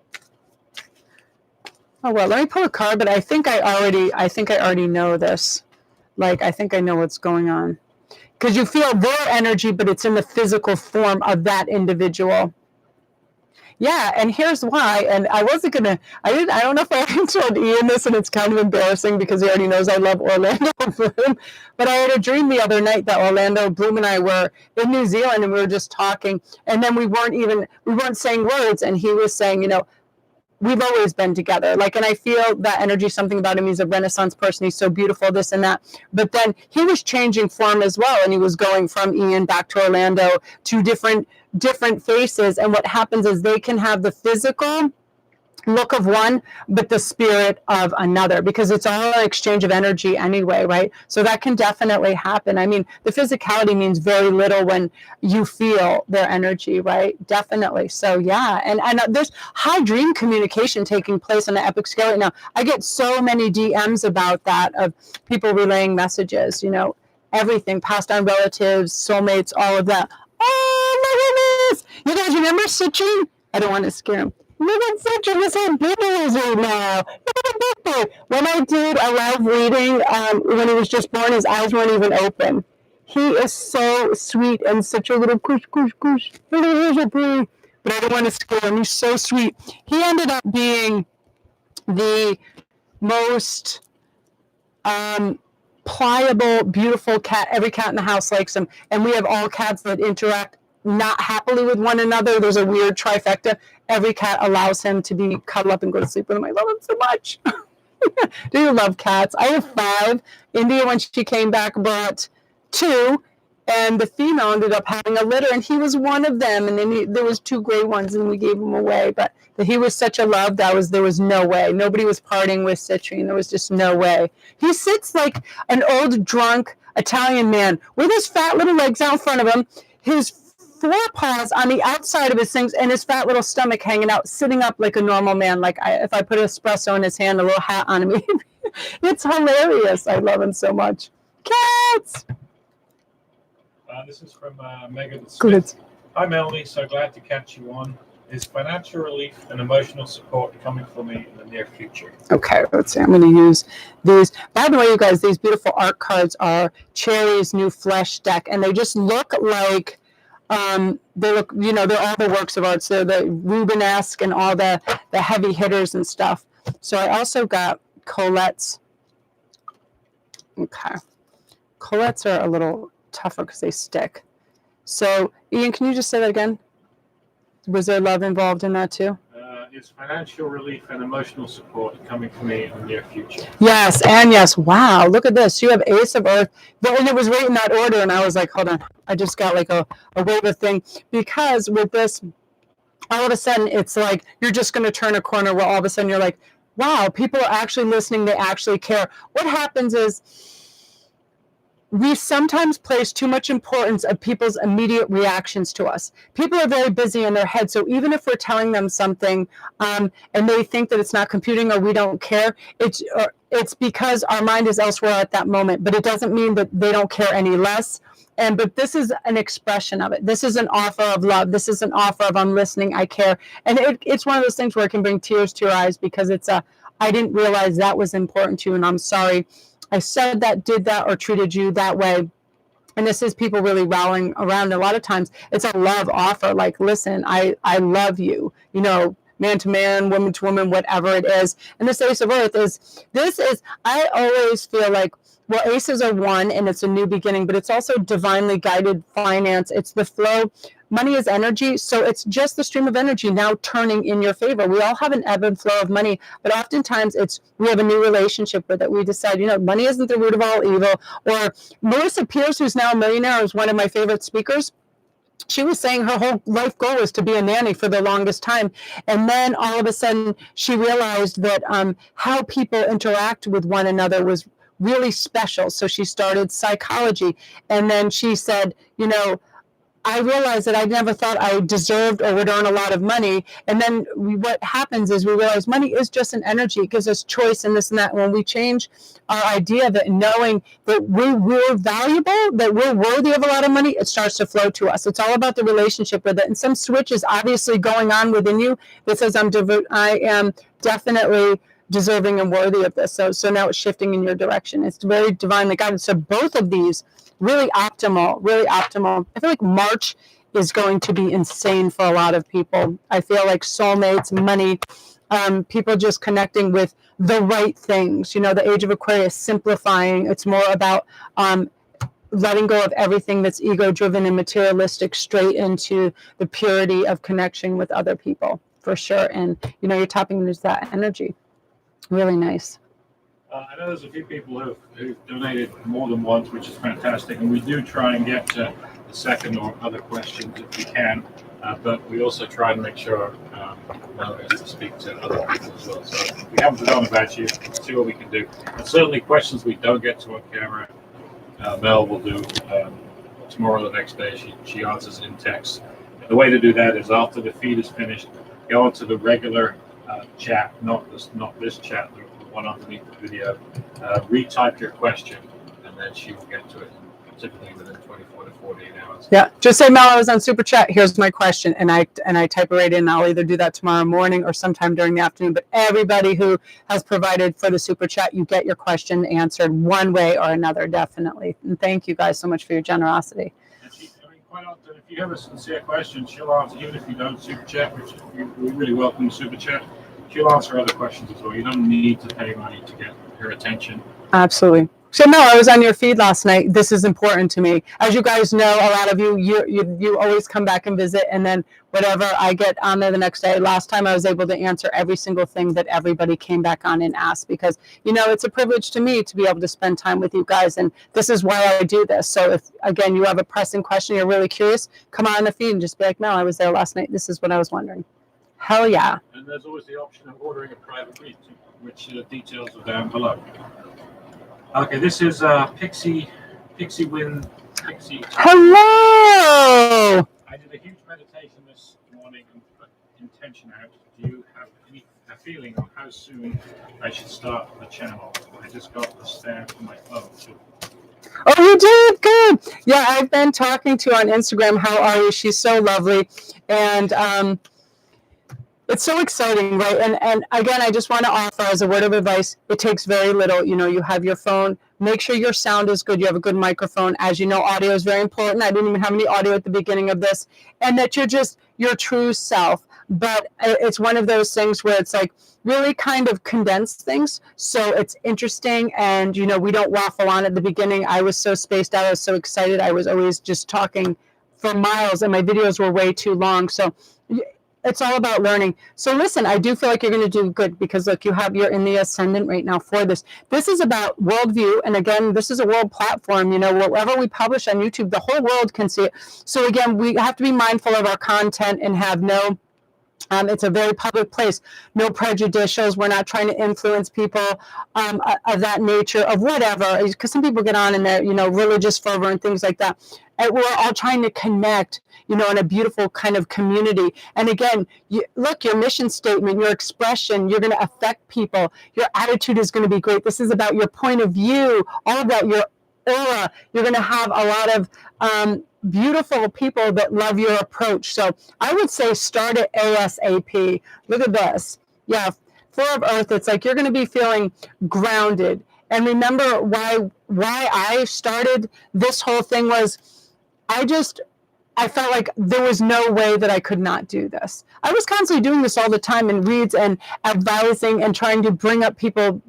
Oh well, let me pull a card, but I think I already know this. Like, I think I know what's going on. Because you feel their energy, but it's in the physical form of that individual. Yeah, and here's why. And I don't know if I told Ian this, and it's kind of embarrassing because he already knows I love Orlando Bloom. But I had a dream the other night that Orlando Bloom and I were in New Zealand, and we were just talking, and then we weren't saying words, and he was saying, we've always been together. Like, and I feel that energy, something about him. He's a Renaissance person. He's so beautiful, this and that. But then he was changing form as well. And he was going from Ian back to Orlando to different faces. And what happens is they can have the physical look of one, but the spirit of another, because it's all an exchange of energy anyway, right? So that can definitely happen. I mean, the physicality means very little when you feel their energy, right? Definitely. So yeah, and there's high dream communication taking place on the epic scale right now. I get so many DMs about that, of people relaying messages, everything, passed on relatives, soulmates, all of that. Oh my goodness! You guys remember Citron? I don't want to scare him. Look at Citron, this whole baby is right now. When I did a live reading, when he was just born, his eyes weren't even open. He is so sweet and such a little kush. But I don't want to scare him. He's so sweet. He ended up being the most pliable, beautiful cat. Every cat in the house likes him. And we have all cats that interact not happily with one another. There's a weird trifecta. Every cat allows him to be cuddled up and go to sleep with him. I love him so much. Do you love cats? I have 5. India, when she came back, brought 2. And the female ended up having a litter, and he was one of them. And then there was 2 gray ones, and we gave them away. But he was such a love there was no way. Nobody was parting with Citrine. There was just no way. He sits like an old drunk Italian man with his fat little legs out in front of him, his 4 paws on the outside of his things, and his fat little stomach hanging out, sitting up like a normal man. Like if I put an espresso in his hand, a little hat on him, it's hilarious. I love him so much. Cats. This is from Megan Good. Smith. Hi, Melanie. So glad to catch you on. Is financial relief and emotional support coming for me in the near future? Okay, let's see. I'm going to use these. By the way, you guys, these beautiful art cards are Cherry's new Flesh deck, and they just look like they look, you know, they're all the works of art. So the Rubenesque and all the heavy hitters and stuff. So I also got Colette's. Okay. Colette's are a little tougher because they stick. So, Ian, can you just say that again? Was there love involved in that too? Is financial relief and emotional support coming for me in the near future? Yes, and yes. Wow, look at this. You have Ace of Earth. And it was right in that order, and I was like, hold on. I just got like a wave of thing. Because with this, all of a sudden, it's like you're just going to turn a corner where all of a sudden you're like, wow, people are actually listening. They actually care. What happens is, we sometimes place too much importance of people's immediate reactions to us. People are very busy in their head, so even if we're telling them something and they think that it's not computing or we don't care, it's because our mind is elsewhere at that moment. But it doesn't mean that they don't care any less. But this is an expression of it. This is an offer of love. This is an offer of I'm listening, I care. And it's one of those things where it can bring tears to your eyes because it's I didn't realize that was important to you, and I'm sorry I said that, did that, or treated you that way. And this is people really rallying around. A lot of times it's a love offer. Like, listen, I love you, you know, man to man, woman to woman, whatever it is. And this Ace of Earth I always feel like, well, aces are one and it's a new beginning, but it's also divinely guided finance. It's the flow. Money is energy, so it's just the stream of energy now turning in your favor. We all have an ebb and flow of money, but oftentimes we have a new relationship with it. We decide, you know, money isn't the root of all evil. Or Melissa Pierce, who's now a millionaire, is one of my favorite speakers. She was saying her whole life goal was to be a nanny for the longest time. And then all of a sudden she realized that how people interact with one another was really special. So she started psychology. And then she said, you know, I realized that I never thought I deserved or would earn a lot of money. And then what happens is we realize money is just an energy. It gives us choice and this and that. When we change our idea of it, knowing that we're valuable, that we're worthy of a lot of money, it starts to flow to us. It's all about the relationship with it. And some switch is obviously going on within you that says, I am definitely deserving and worthy of this. So now it's shifting in your direction. It's very divinely guided. So both of these, really optimal, really optimal. I feel like March is going to be insane for a lot of people. I feel like soulmates, money, people just connecting with the right things. You know, the age of Aquarius, simplifying. It's more about letting go of everything that's ego-driven and materialistic straight into the purity of connection with other people, for sure. And, you know, you're tapping into that energy. Really nice. I know there's a few people who've donated more than once, which is fantastic, and we do try and get to the second or other questions if we can, but we also try and make sure Melanie has to speak to other people as well. So if we haven't forgotten about you, see what we can do. And certainly questions we don't get to on camera, Mel will do tomorrow or the next day. She answers in text. And the way to do that is after the feed is finished, go into the regular chat, not this chat, the one underneath the video, retype your question, and then she will get to it typically within 24 to 48 hours. Yeah, just say, Mel, I was on Super Chat. Here's my question, and I type it right in. I'll either do that tomorrow morning or sometime during the afternoon. But everybody who has provided for the Super Chat, you get your question answered one way or another, definitely. And thank you guys so much for your generosity. Quite often, if you have a sincere question, she'll answer, even if you don't Super Chat, which we really welcome Super Chat. She'll answer other questions as well. You don't need to pay money to get her attention. Absolutely. So no, I was on your feed last night. This is important to me. As you guys know, a lot of you always come back and visit, and then whatever I get on there the next day. Last time I was able to answer every single thing that everybody came back on and asked, because it's a privilege to me to be able to spend time with you guys, and this is why I do this. So if again you have a pressing question, you're really curious, come on the feed and just be like, Mel, I was there last night. This is what I was wondering. Hell yeah. And there's always the option of ordering a private read, which details are down below. Okay, this is Pixie Win. Hello. I did a huge meditation this morning and put intention out. Do you have a feeling of how soon I should start the channel? I just got the stamp on my phone too. Oh, you did? Good. Yeah, I've been talking to her on Instagram. How are you? She's so lovely. And it's so exciting, right? And again, I just want to offer as a word of advice, it takes very little. You have your phone. Make sure your sound is good. You have a good microphone. As you know, audio is very important. I didn't even have any audio at the beginning of this. And that you're just your true self. But it's one of those things where it's like really kind of condensed things. So it's interesting. And, we don't waffle on at the beginning. I was so spaced out. I was so excited. I was always just talking for miles, and my videos were way too long. So it's all about learning. So listen, I do feel like you're going to do good, because look, you're in the ascendant right now for this. This is about worldview. And again, this is a world platform. Whatever we publish on YouTube, the whole world can see it. So again, we have to be mindful of our content and have no it's a very public place. No prejudicials. We're not trying to influence people of that nature, of whatever. Because some people get on in their, religious fervor and things like that. And we're all trying to connect, in a beautiful kind of community. And again, look, your mission statement, your expression, you're going to affect people. Your attitude is going to be great. This is about your point of view, all about your aura. You're going to have a lot of beautiful people that love your approach. So I would say start at ASAP. Look at this. Yeah, 4 of Earth. It's like you're going to be feeling grounded. And remember why I started this whole thing was I felt like there was no way that I could not do this. I was constantly doing this all the time in reads and advising and trying to bring up people's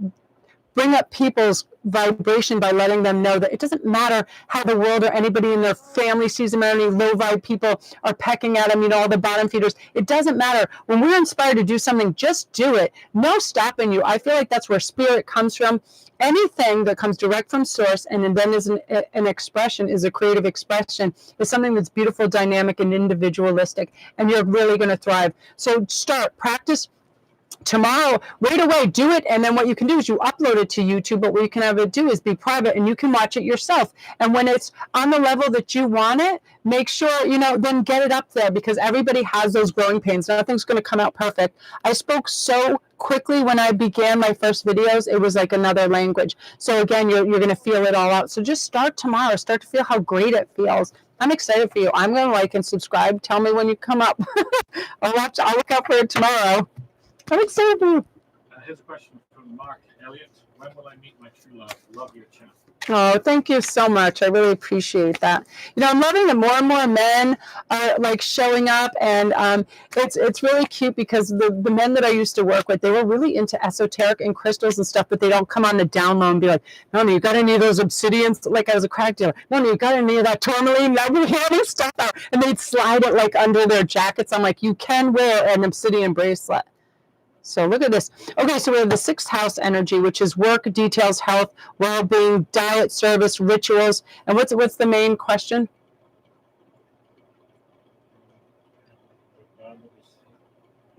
vibration by letting them know that it doesn't matter how the world or anybody in their family sees them, or any low vibe people are pecking at them, all the bottom feeders. It doesn't matter. When we're inspired to do something, just do it. No stopping you. I feel like that's where spirit comes from. Anything that comes direct from source and then is an expression, is a creative expression, is something that's beautiful, dynamic, and individualistic, and you're really going to thrive. So practice. Tomorrow, right away, do it. And then what you can do is you upload it to YouTube, but what you can have it do is be private, and you can watch it yourself. And when it's on the level that you want it, make sure, then get it up there, because everybody has those growing pains. Nothing's going to come out perfect. I spoke so quickly when I began my first videos. It was like another language. So again, you're going to feel it all out. So just start tomorrow. Start to feel how great it feels. I'm excited for you. I'm going to like and subscribe. Tell me when you come up. I'll look out for it tomorrow. I'm excited. Here's a question from Mark Elliott. When will I meet my true love? Love your channel. Oh, thank you so much. I really appreciate that. I'm loving that more and more men are like showing up, and it's really cute, because the men that I used to work with, they were really into esoteric and crystals and stuff, but they don't come on the down low and be like, no, you got any of those obsidians? Like I was a crack dealer. No, you got any of that tourmaline? Let me hear this stuff out. And they'd slide it like under their jackets. I'm like, you can wear an obsidian bracelet. So look at this. Okay, so we have the 6th house energy, which is work, details, health, well-being, diet, service, rituals. And what's the main question?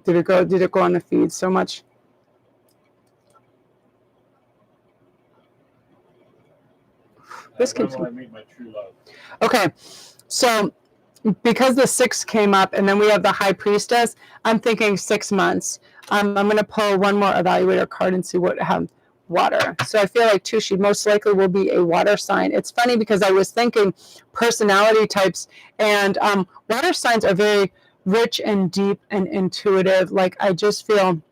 Did it go on the feed so much? This when will I meet my true love? Okay, so because the 6 came up, and then we have the High Priestess, I'm thinking 6 months. I'm going to pull one more evaluator card and see what water. So I feel like too, she most likely will be a water sign. It's funny because I was thinking personality types, and water signs are very rich and deep and intuitive. Like I just feel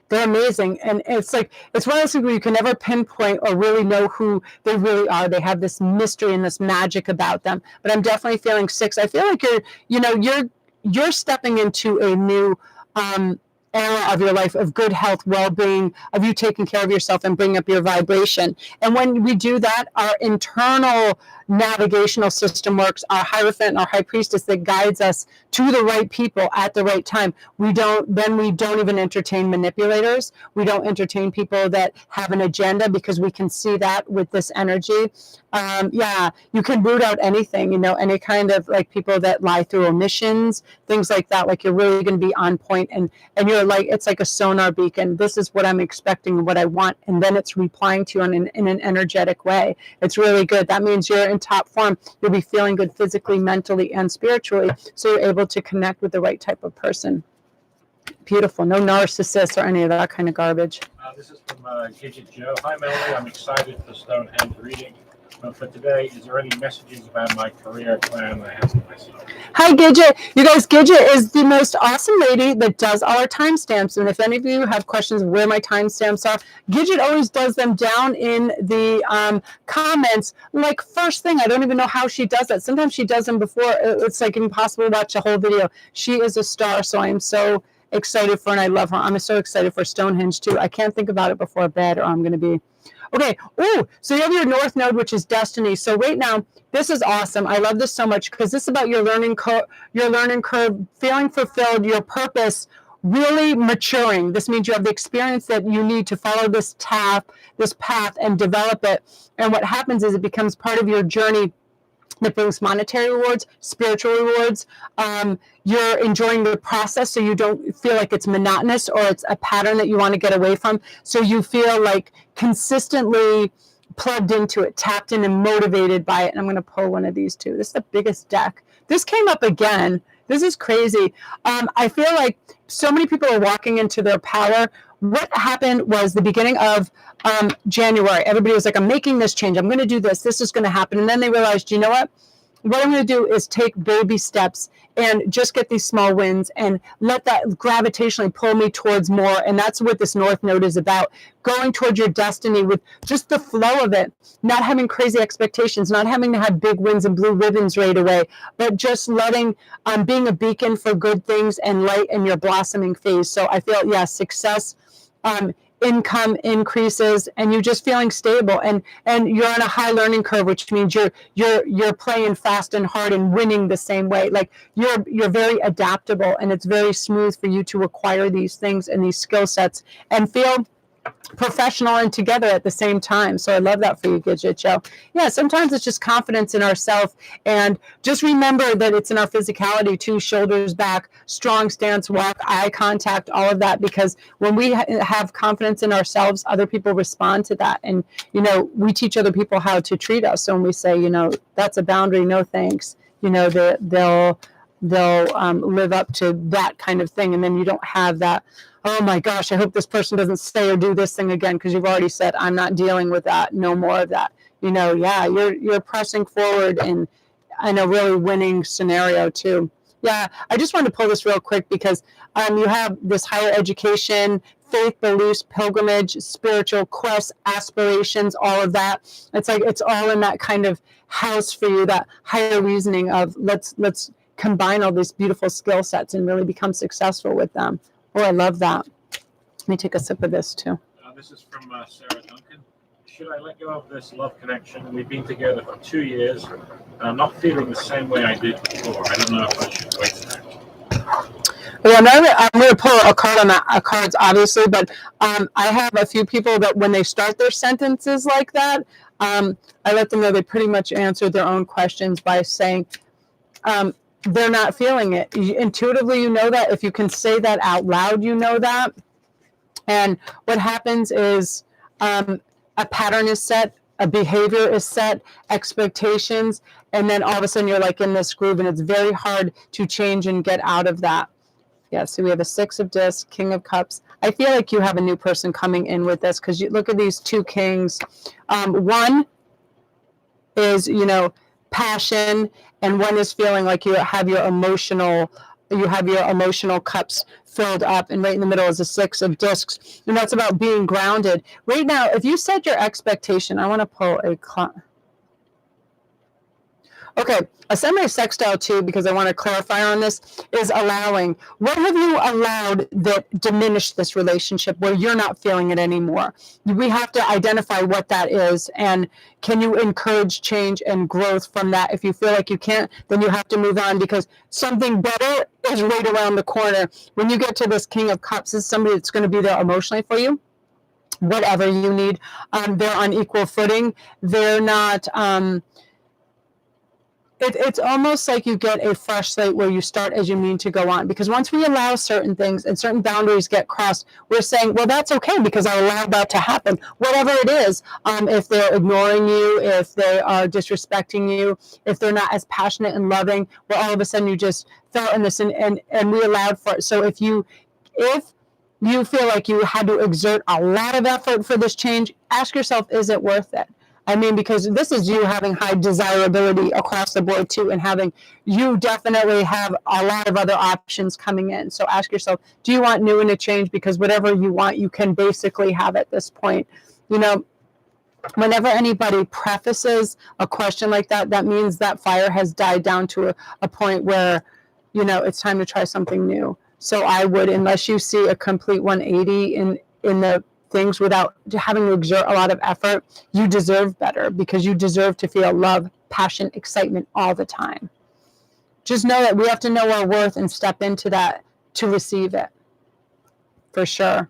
they're amazing. And it's like, it's one of those things where you can never pinpoint or really know who they really are. They have this mystery and this magic about them. But I'm definitely feeling 6. I feel like you're stepping into a new era of your life of good health, well-being, of you taking care of yourself and bringing up your vibration. And when we do that, our internal navigational system works. Our Hierophant, our high priestess that guides us to the right people at the right time. We don't even entertain manipulators. We don't entertain people that have an agenda, because we can see that with this energy. Yeah, you can root out anything, any kind of like people that lie through omissions, things like that. Like, you're really going to be on point, and you're like, it's like a sonar beacon. This is what I'm expecting, what I want, and then it's replying to you in an energetic way. It's really good. That means you're in top form. You'll be feeling good physically, mentally, and spiritually, so you're able to connect with the right type of person. Beautiful. No narcissists or any of that kind of garbage. This is from Gidget Joe. Hi, Melanie. I'm excited for Stonehenge reading. For today, is there any messages about my career plan I have for myself? Hi, Gidget. You guys, Gidget is the most awesome lady that does all our timestamps. And if any of you have questions where my timestamps are, Gidget always does them down in the comments. Like, first thing, I don't even know how she does that. Sometimes she does them before. It's like impossible to watch a whole video. She is a star, so I am so excited for her, and I love her. I'm so excited for Stonehenge, too. I can't think about it before bed, or I'm going to be... Okay. Oh, so you have your North Node, which is destiny. So right now, this is awesome. I love this so much, because this is about your learning curve, feeling fulfilled, your purpose, really maturing. This means you have the experience that you need to follow this path, and develop it. And what happens is it becomes part of your journey that brings monetary rewards, spiritual rewards. You're enjoying the process, so you don't feel like it's monotonous or it's a pattern that you want to get away from. So you feel like consistently plugged into it, tapped in and motivated by it. And I'm going to pull one of these too. This is the biggest deck. This came up again. This is crazy. I feel like so many people are walking into their power. What happened was the beginning of January. Everybody was like, I'm making this change. I'm going to do this. This is going to happen. And then they realized, you know what? What I'm going to do is take baby steps and just get these small wins and let that gravitationally pull me towards more. And that's what this North Node is about. Going towards your destiny with just the flow of it, not having crazy expectations, not having to have big wins and blue ribbons right away, but just letting, being a beacon for good things and light in your blossoming phase. So I feel, yeah, success, income increases, and you're just feeling stable, and you're on a high learning curve, which means you're playing fast and hard and winning the same way. Like, you're very adaptable, and it's very smooth for you to acquire these things and these skill sets and feel professional and together at the same time. So I love that for you, Gidget Joe. Yeah, sometimes it's just confidence in ourselves, and just remember that it's in our physicality too. Shoulders back, strong stance, walk, eye contact, all of that, because when we have confidence in ourselves, other people respond to that. And we teach other people how to treat us. So when we say, that's a boundary, no thanks, they'll live up to that kind of thing. And then you don't have that, oh my gosh, I hope this person doesn't say or do this thing again, because you've already said, I'm not dealing with that, no more of that. Yeah, you're pressing forward in a really winning scenario too. Yeah, I just wanted to pull this real quick, because you have this higher education, faith, beliefs, pilgrimage, spiritual quests, aspirations, all of that. It's like it's all in that kind of house for you, that higher reasoning of let's combine all these beautiful skill sets and really become successful with them. Oh, I love that. Let me take a sip of this too. This is from Sarah Duncan. Should I let go of this love connection? We've been together for 2 years, and I'm not feeling the same way I did before. I don't know if I should wait now. Yeah, I'm going to pull a card on that, cards, obviously, but I have a few people that when they start their sentences like that, I let them know they pretty much answered their own questions by saying, they're not feeling it. Intuitively, you know that. If you can say that out loud, you know that. And what happens is a pattern is set, a behavior is set, expectations, and then all of a sudden you're like in this groove, and it's very hard to change and get out of that. Yeah, so we have a Six of Discs, King of Cups. I feel like you have a new person coming in with this, because you look at these two kings. One is, passion, and one is feeling like you have your emotional cups filled up, and right in the middle is a Six of Discs, and that's about being grounded. Right now, if you set your expectation, I want to pull a Okay, a semi-sextile too, because I want to clarify on this, is allowing. What have you allowed that diminished this relationship where you're not feeling it anymore? We have to identify what that is, and can you encourage change and growth from that? If you feel like you can't, then you have to move on, because something better is right around the corner. When you get to this King of Cups, is somebody that's going to be there emotionally for you, whatever you need. They're on equal footing. They're not... it's almost like you get a fresh slate where you start as you mean to go on. Because once we allow certain things and certain boundaries get crossed, we're saying, well, that's okay because I allowed that to happen. Whatever it is, if they're ignoring you, if they are disrespecting you, if they're not as passionate and loving, well, all of a sudden you just fell in this and we allowed for it. So if you feel like you had to exert a lot of effort for this change, ask yourself, is it worth it? I mean, because this is you having high desirability across the board too, and you definitely have a lot of other options coming in. So ask yourself, do you want new and a change? Because whatever you want, you can basically have at this point. You know, whenever anybody prefaces a question like that, that means that fire has died down to a point where, you know, it's time to try something new. So I would, unless you see a complete 180 in the things without having to exert a lot of effort, you deserve better, because you deserve to feel love, passion, excitement all the time. Just know that we have to know our worth and step into that to receive it, for sure.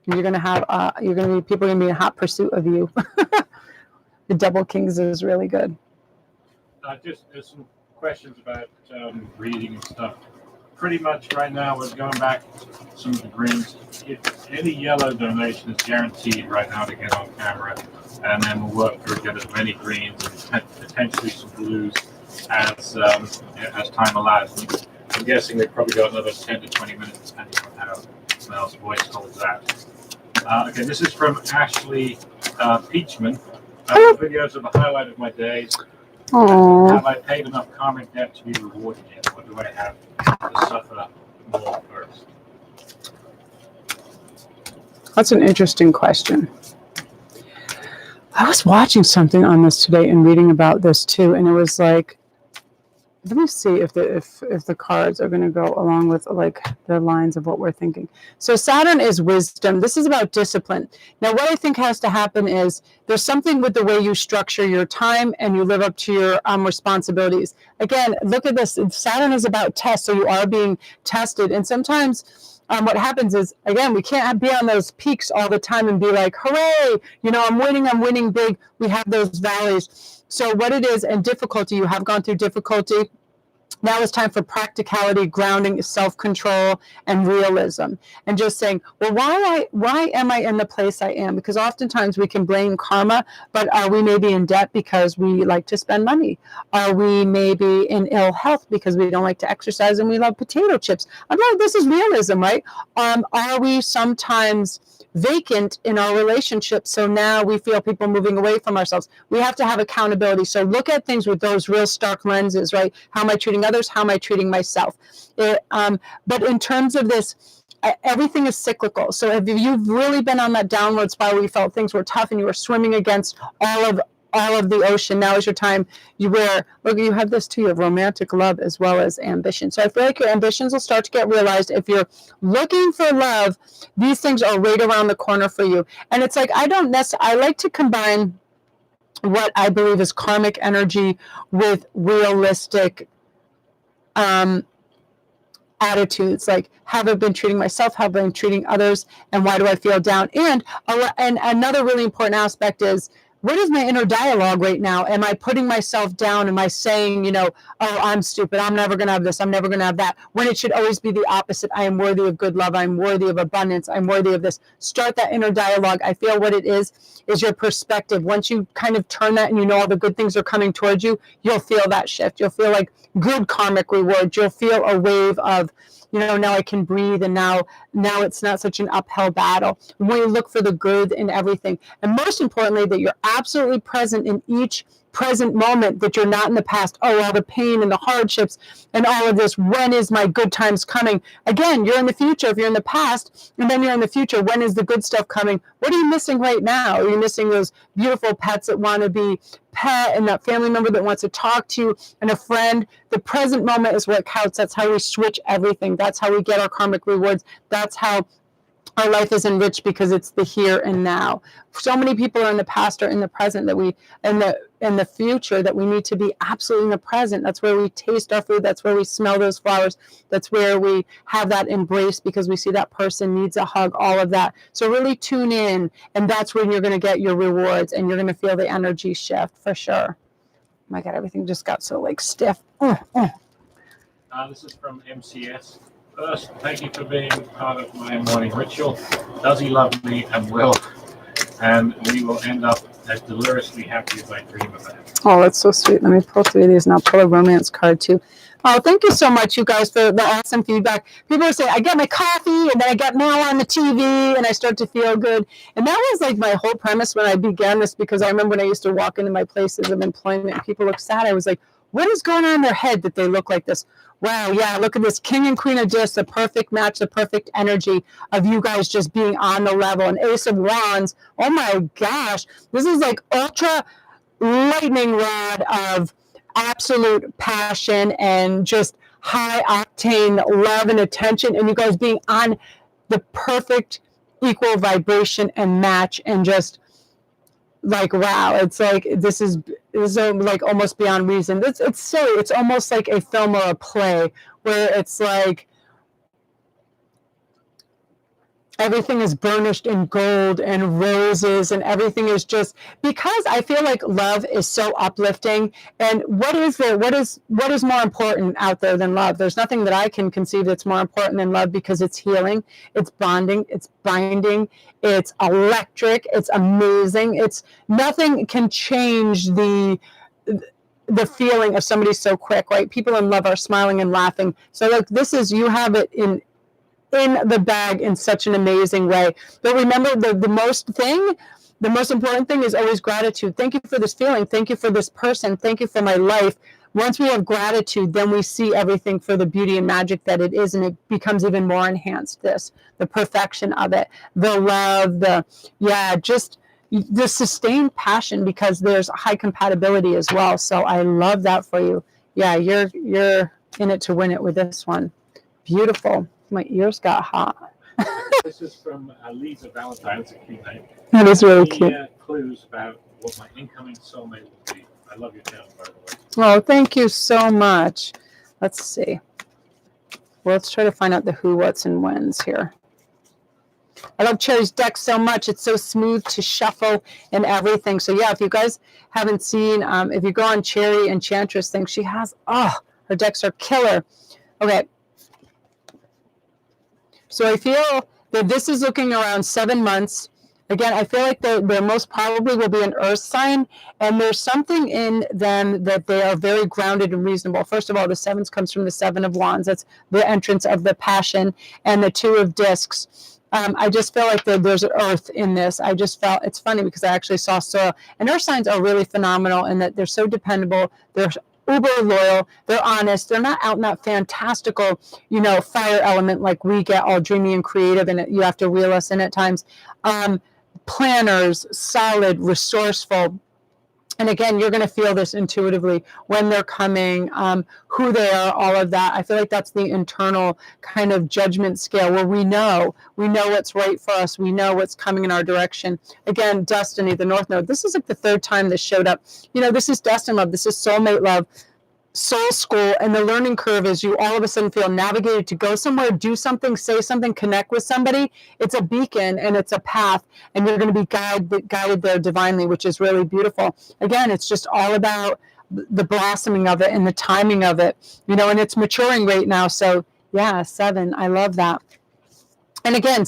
You're gonna have people are gonna be in hot pursuit of you. The double kings is really good. Just there's some questions about reading and stuff. Pretty much right now we're going back some of the greens. If any yellow donation is guaranteed right now to get on camera, and then we'll work through get as many greens and potentially some blues as time allows. I'm guessing they've probably got another 10 to 20 minutes depending on how Mel's voice holds that. Okay, this is from Ashley Peachman. The videos are the highlight of my days. Aww. Have I paid enough karmic debt to be rewarded yet? Or do I have to suffer more first? That's an interesting question. I was watching something on this today and reading about this too, and it was like, let me see if the cards are going to go along with like the lines of what we're thinking. So Saturn is wisdom. This is about discipline. Now, what I think has to happen is there's something with the way you structure your time and you live up to your responsibilities. Again, look at this. Saturn is about tests, so you are being tested. And sometimes what happens is, again, we can't be on those peaks all the time and be like, hooray, you know, I'm winning big. We have those valleys. So what it is, and difficulty, you have gone through difficulty. Now it's time for practicality, grounding, self-control, and realism. And just saying, well, why am I in the place I am? Because oftentimes we can blame karma, but are we maybe in debt because we like to spend money? Are we maybe in ill health because we don't like to exercise and we love potato chips? I'm like, this is realism, right? Are we sometimes vacant in our relationship, so now we feel people moving away from ourselves? We have to have accountability. So look at things with those real stark lenses, right? How am I treating others? How am I treating myself? But in terms of this, everything is cyclical. So if you've really been on that downward spiral where you felt things were tough and you were swimming against all of the ocean, now is your time. You have this too, you have romantic love as well as ambition. So I feel like your ambitions will start to get realized. If you're looking for love, these things are right around the corner for you. And it's like, I like to combine what I believe is karmic energy with realistic attitudes, like how have I been treating myself, how have I been treating others, and why do I feel down? And another really important aspect is, what is my inner dialogue right now? Am I putting myself down? Am I saying, oh, I'm stupid, I'm never going to have this, I'm never going to have that, when it should always be the opposite? I am worthy of good love, I'm worthy of abundance, I'm worthy of this. Start that inner dialogue. I feel what it is your perspective. Once you kind of turn that and you know all the good things are coming towards you, you'll feel that shift. You'll feel like good karmic rewards. You'll feel a wave of, now I can breathe, and now it's not such an uphill battle. When you look for the good in everything, and most importantly, that you're absolutely present in each present moment, that you're not in the past. Oh, all the pain and the hardships and all of this. When is my good times coming? Again, you're in the future. If you're in the past and then you're in the future, when is the good stuff coming? What are you missing right now? Are you missing those beautiful pets that want to be pet, and that family member that wants to talk to you, and a friend? The present moment is what counts. That's how we switch everything. That's how we get our karmic rewards. That's how our life is enriched, because it's the here and now. So many people are in the past or in the present, that we in the future, that we need to be absolutely in the present. That's where we taste our food. That's where we smell those flowers. That's where we have that embrace, because we see that person needs a hug, all of that. So really tune in, and that's when you're going to get your rewards, and you're going to feel the energy shift for sure. Oh my God, everything just got so like stiff. This is from MCS. First, thank you for being part of my morning ritual. Does he love me and will? And we will end up as deliriously happy as I dream about it. Oh, that's so sweet. Let me pull 3 of these, and I'll pull a romance card too. Oh, thank you so much, you guys, for the awesome feedback. People are saying, I get my coffee, and then I get Mel on the TV, and I start to feel good. And that was like my whole premise when I began this, because I remember when I used to walk into my places of employment and people look sad. I was like, what is going on in their head that they look like this? Wow, yeah, look at this King and Queen of Discs, the perfect match, the perfect energy of you guys just being on the level. And Ace of Wands, oh my gosh, this is like ultra lightning rod of absolute passion and just high octane love and attention, and you guys being on the perfect equal vibration and match, and just like, wow, it's like this is like almost beyond reason. It's silly. It's almost like a film or a play, where it's like everything is burnished in gold and roses, and everything is just, because I feel like love is so uplifting. And what is more important out there than love? There's nothing that I can conceive that's more important than love, because it's healing, it's bonding, it's binding, it's electric, it's amazing. It's nothing can change the feeling of somebody so quick, right? People in love are smiling and laughing. So like, this is, you have it in the bag in such an amazing way. But remember, the most important thing is always gratitude. Thank you for this feeling. Thank you for this person. Thank you for my life. Once we have gratitude, then we see everything for the beauty and magic that it is, and it becomes even more enhanced. The perfection of it, the love, just the sustained passion, because there's high compatibility as well. So I love that for you. Yeah, you're in it to win it with this one. Beautiful. My ears got hot. This is from Lisa Valentine. It's a cute name. That is really cute. Clues about what my incoming soulmate will be. I love your channel, by the way. Oh, thank you so much. Let's see. Well, let's try to find out the who, what's, and whens here. I love Cherry's deck so much. It's so smooth to shuffle and everything. So yeah, if you guys haven't seen, if you go on Cherry Enchantress thing, she has, her decks are killer. Okay. So I feel that this is looking around 7 months. Again, I feel like there most probably will be an earth sign, and there's something in them that they are very grounded and reasonable. First of all, the sevens comes from the 7 of Wands. That's the entrance of the passion, and the 2 of Discs. I just feel like there's an earth in this. I just felt, it's funny because I actually saw soil. And earth signs are really phenomenal in that they're so dependable. They're uber loyal, they're honest, they're not out in that fantastical, fire element like we get all dreamy and creative, and you have to reel us in at times. Planners, solid, resourceful. And again, you're going to feel this intuitively when they're coming, who they are, all of that. I feel like that's the internal kind of judgment scale where we know what's right for us. We know what's coming in our direction. Again, destiny, the North Node. This is like the 3rd time this showed up. This is destined love. This is soulmate love. Soul school, and the learning curve is you all of a sudden feel navigated to go somewhere, do something, say something, connect with somebody. It's a beacon and it's a path, and you're going to be guided there divinely, which is really beautiful. Again, it's just all about the blossoming of it and the timing of it, and it's maturing right now. So yeah, 7, I love that. And again,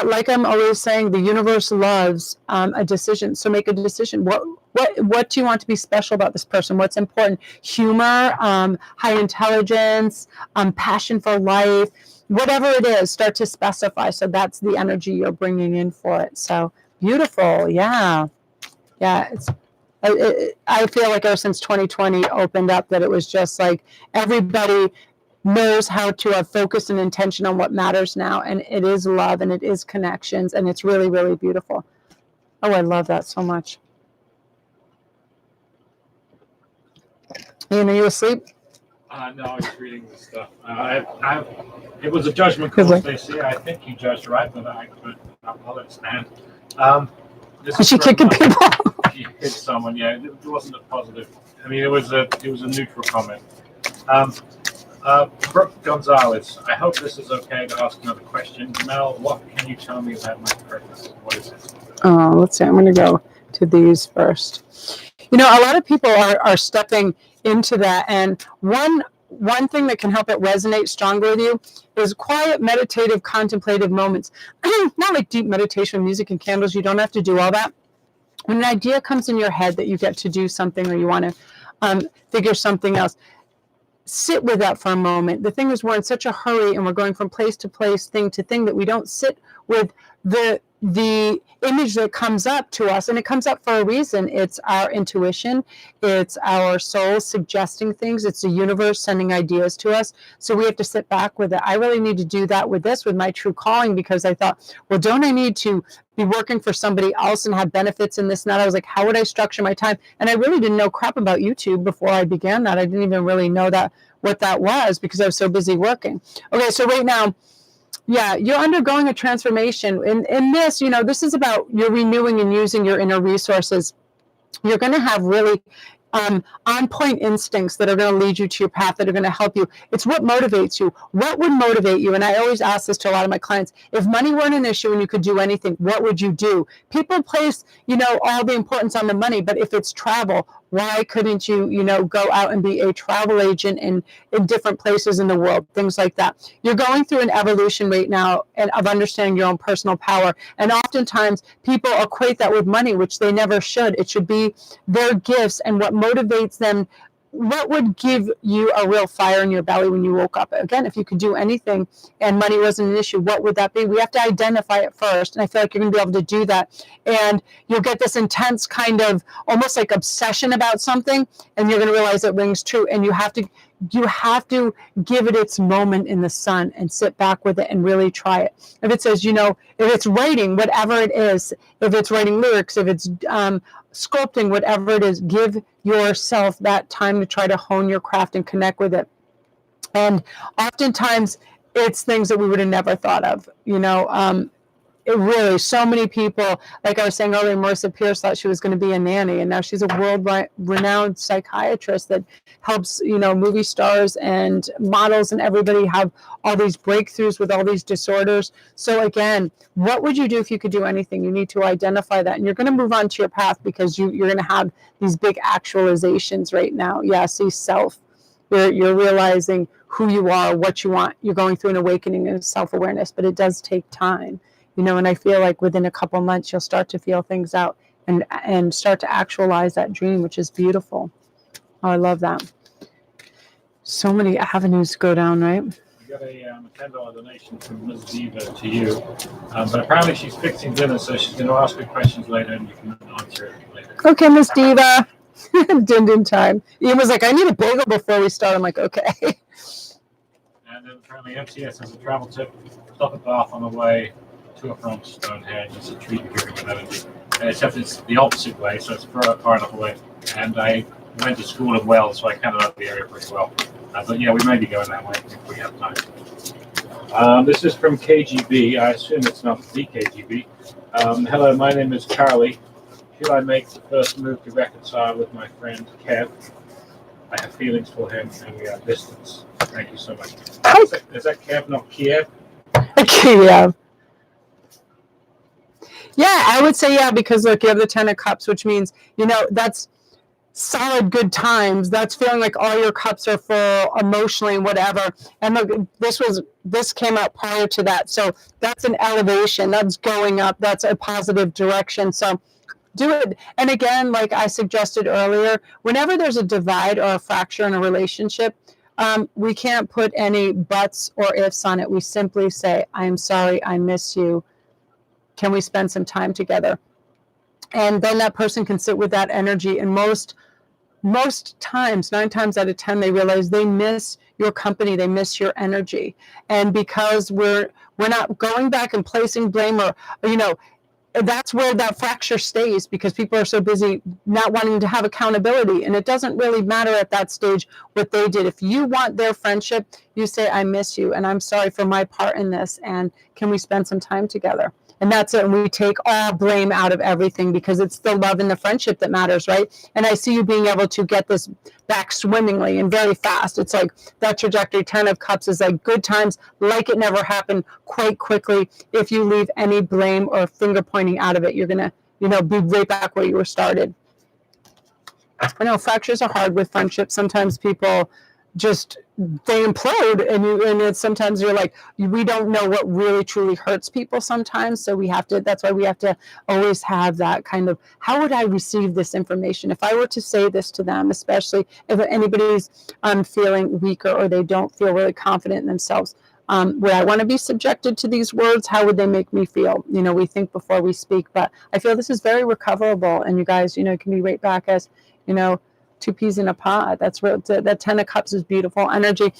like I'm always saying, the universe loves a decision. So make a decision. What do you want to be special about this person? What's important? Humor, high intelligence, passion for life, whatever it is, start to specify. So that's the energy you're bringing in for it. So beautiful. Yeah. I feel like ever since 2020 opened up that it was just like everybody knows how to have focus and intention on what matters now, and it is love and it is connections, and it's really, really beautiful. Oh, I love that so much. Ian, are you asleep? No, I was reading this stuff. It was a judgment call, Stacey. I think you judged right, but I'll let it stand. Is she kicking people? She hit someone. Yeah, it wasn't a positive. I mean, it was a neutral comment. Brooke Gonzalez. I hope this is okay to ask another question. Mel, what can you tell me about my purpose? What is it? Let's see. I'm going to go to these first. You know, a lot of people are stepping into that, and one thing that can help it resonate stronger with you is quiet, meditative, contemplative moments. Not like deep meditation, music and candles. You don't have to do all that. When an idea comes in your head that you get to do something or you want to figure something else, sit with that for a moment. The thing is, we're in such a hurry and we're going from place to place, thing to thing, that we don't sit with the image that comes up to us, and it comes up for a reason. It's our intuition, it's our soul suggesting things, it's the universe sending ideas to us. So we have to sit back with it. I really need to do that with this, with my true calling, because I thought, well, don't I need to be working for somebody else and have benefits in this and that? I was like, how would I structure my time? And I really didn't know crap about YouTube before I began that. I didn't even really know that what that was because I was so busy working. Okay, so right now, yeah, you're undergoing a transformation. In this, you know, this is about you're renewing and using your inner resources. You're going to have really on-point instincts that are going to lead you to your path, that are going to help you. It's what motivates you. What would motivate you? And I always ask this to a lot of my clients. If money weren't an issue and you could do anything, what would you do? People place, you know, all the importance on the money, but if it's travel, why couldn't you, you know, go out and be a travel agent in different places in the world, things like that. You're going through an evolution right now of understanding your own personal power. And oftentimes people equate that with money, which they never should. It should be their gifts and what motivates them. What would give you a real fire in your belly when you woke up? Again, if you could do anything and money wasn't an issue, what would that be? We have to identify it first. And I feel like you're going to be able to do that. And you'll get this intense kind of almost like obsession about something, and you're going to realize it rings true. And you have to give it its moment in the sun and sit back with it and really try it. If it says, you know, if it's writing, whatever it is, if it's writing lyrics, if it's sculpting, whatever it is, give yourself that time to try to hone your craft and connect with it. And oftentimes it's things that we would have never thought of, you know. It really, so many people, like I was saying earlier, Marissa Pierce thought she was going to be a nanny, and now she's a world-renowned psychiatrist that helps, you know, movie stars and models and everybody have all these breakthroughs with all these disorders. So again, what would you do if you could do anything? You need to identify that, and you're going to move on to your path because you're going to have these big actualizations right now. Yeah, see, self. You're realizing who you are, what you want. You're going through an awakening and self-awareness, but it does take time. You know, and I feel like within a couple months, you'll start to feel things out and start to actualize that dream, which is beautiful. Oh, I love that. So many avenues to go down, right? We got a $10 donation from Ms. Diva to you, but apparently she's fixing dinner, so she's going to ask her questions later, and you can answer it later. Okay, Ms. Diva. Din time. Ian was like, I need a bagel before we start. I'm like, okay. And then apparently MCS has a travel tip. Stop at Bath on the way to or from Stonehenge. It's a treat here in Melanie. Except it's the opposite way, so it's far enough away. And I went to school in Wales, so I kind of know the area pretty well. But yeah, we may be going that way if we have time. This is from KGB. I assume it's not the KGB. Hello, my name is Charlie. Should I make the first move to reconcile with my friend Kev? I have feelings for him, and we are distance. Thank you so much. Is that Kev, not Kiev? Kiev. Yeah, I would say yeah, because look, you have the 10 of Cups, which means, you know, that's solid good times. That's feeling like all your cups are full emotionally and whatever. And look, this came out prior to that. So that's an elevation. That's going up. That's a positive direction. So do it. And again, like I suggested earlier, whenever there's a divide or a fracture in a relationship, we can't put any buts or ifs on it. We simply say, I'm sorry, I miss you. Can we spend some time together? And then that person can sit with that energy, and most times, 9 times out of 10, they realize they miss your company, they miss your energy. And because we're not going back and placing blame, or that's where that fracture stays, because people are so busy not wanting to have accountability. And it doesn't really matter at that stage what they did. If you want their friendship, you say, I miss you, and I'm sorry for my part in this, and can we spend some time together? And that's it. And we take all blame out of everything, because it's the love and the friendship that matters, right? And I see you being able to get this back swimmingly and very fast. It's like that trajectory. 10 of Cups is like good times, like it never happened, quite quickly. If you leave any blame or finger pointing out of it, you're going to, be right back where you were started. I know fractures are hard with friendships. Sometimes people just, they implode, and it's sometimes you're like, we don't know what really truly hurts people sometimes. So that's why we have to always have that kind of, how would I receive this information? If I were to say this to them, especially if anybody's feeling weaker, or they don't feel really confident in themselves, would I want to be subjected to these words? How would they make me feel? We think before we speak, but I feel this is very recoverable. And you guys, it can be right back as, 2 peas in a pod. That's where that 10 of Cups is beautiful energy.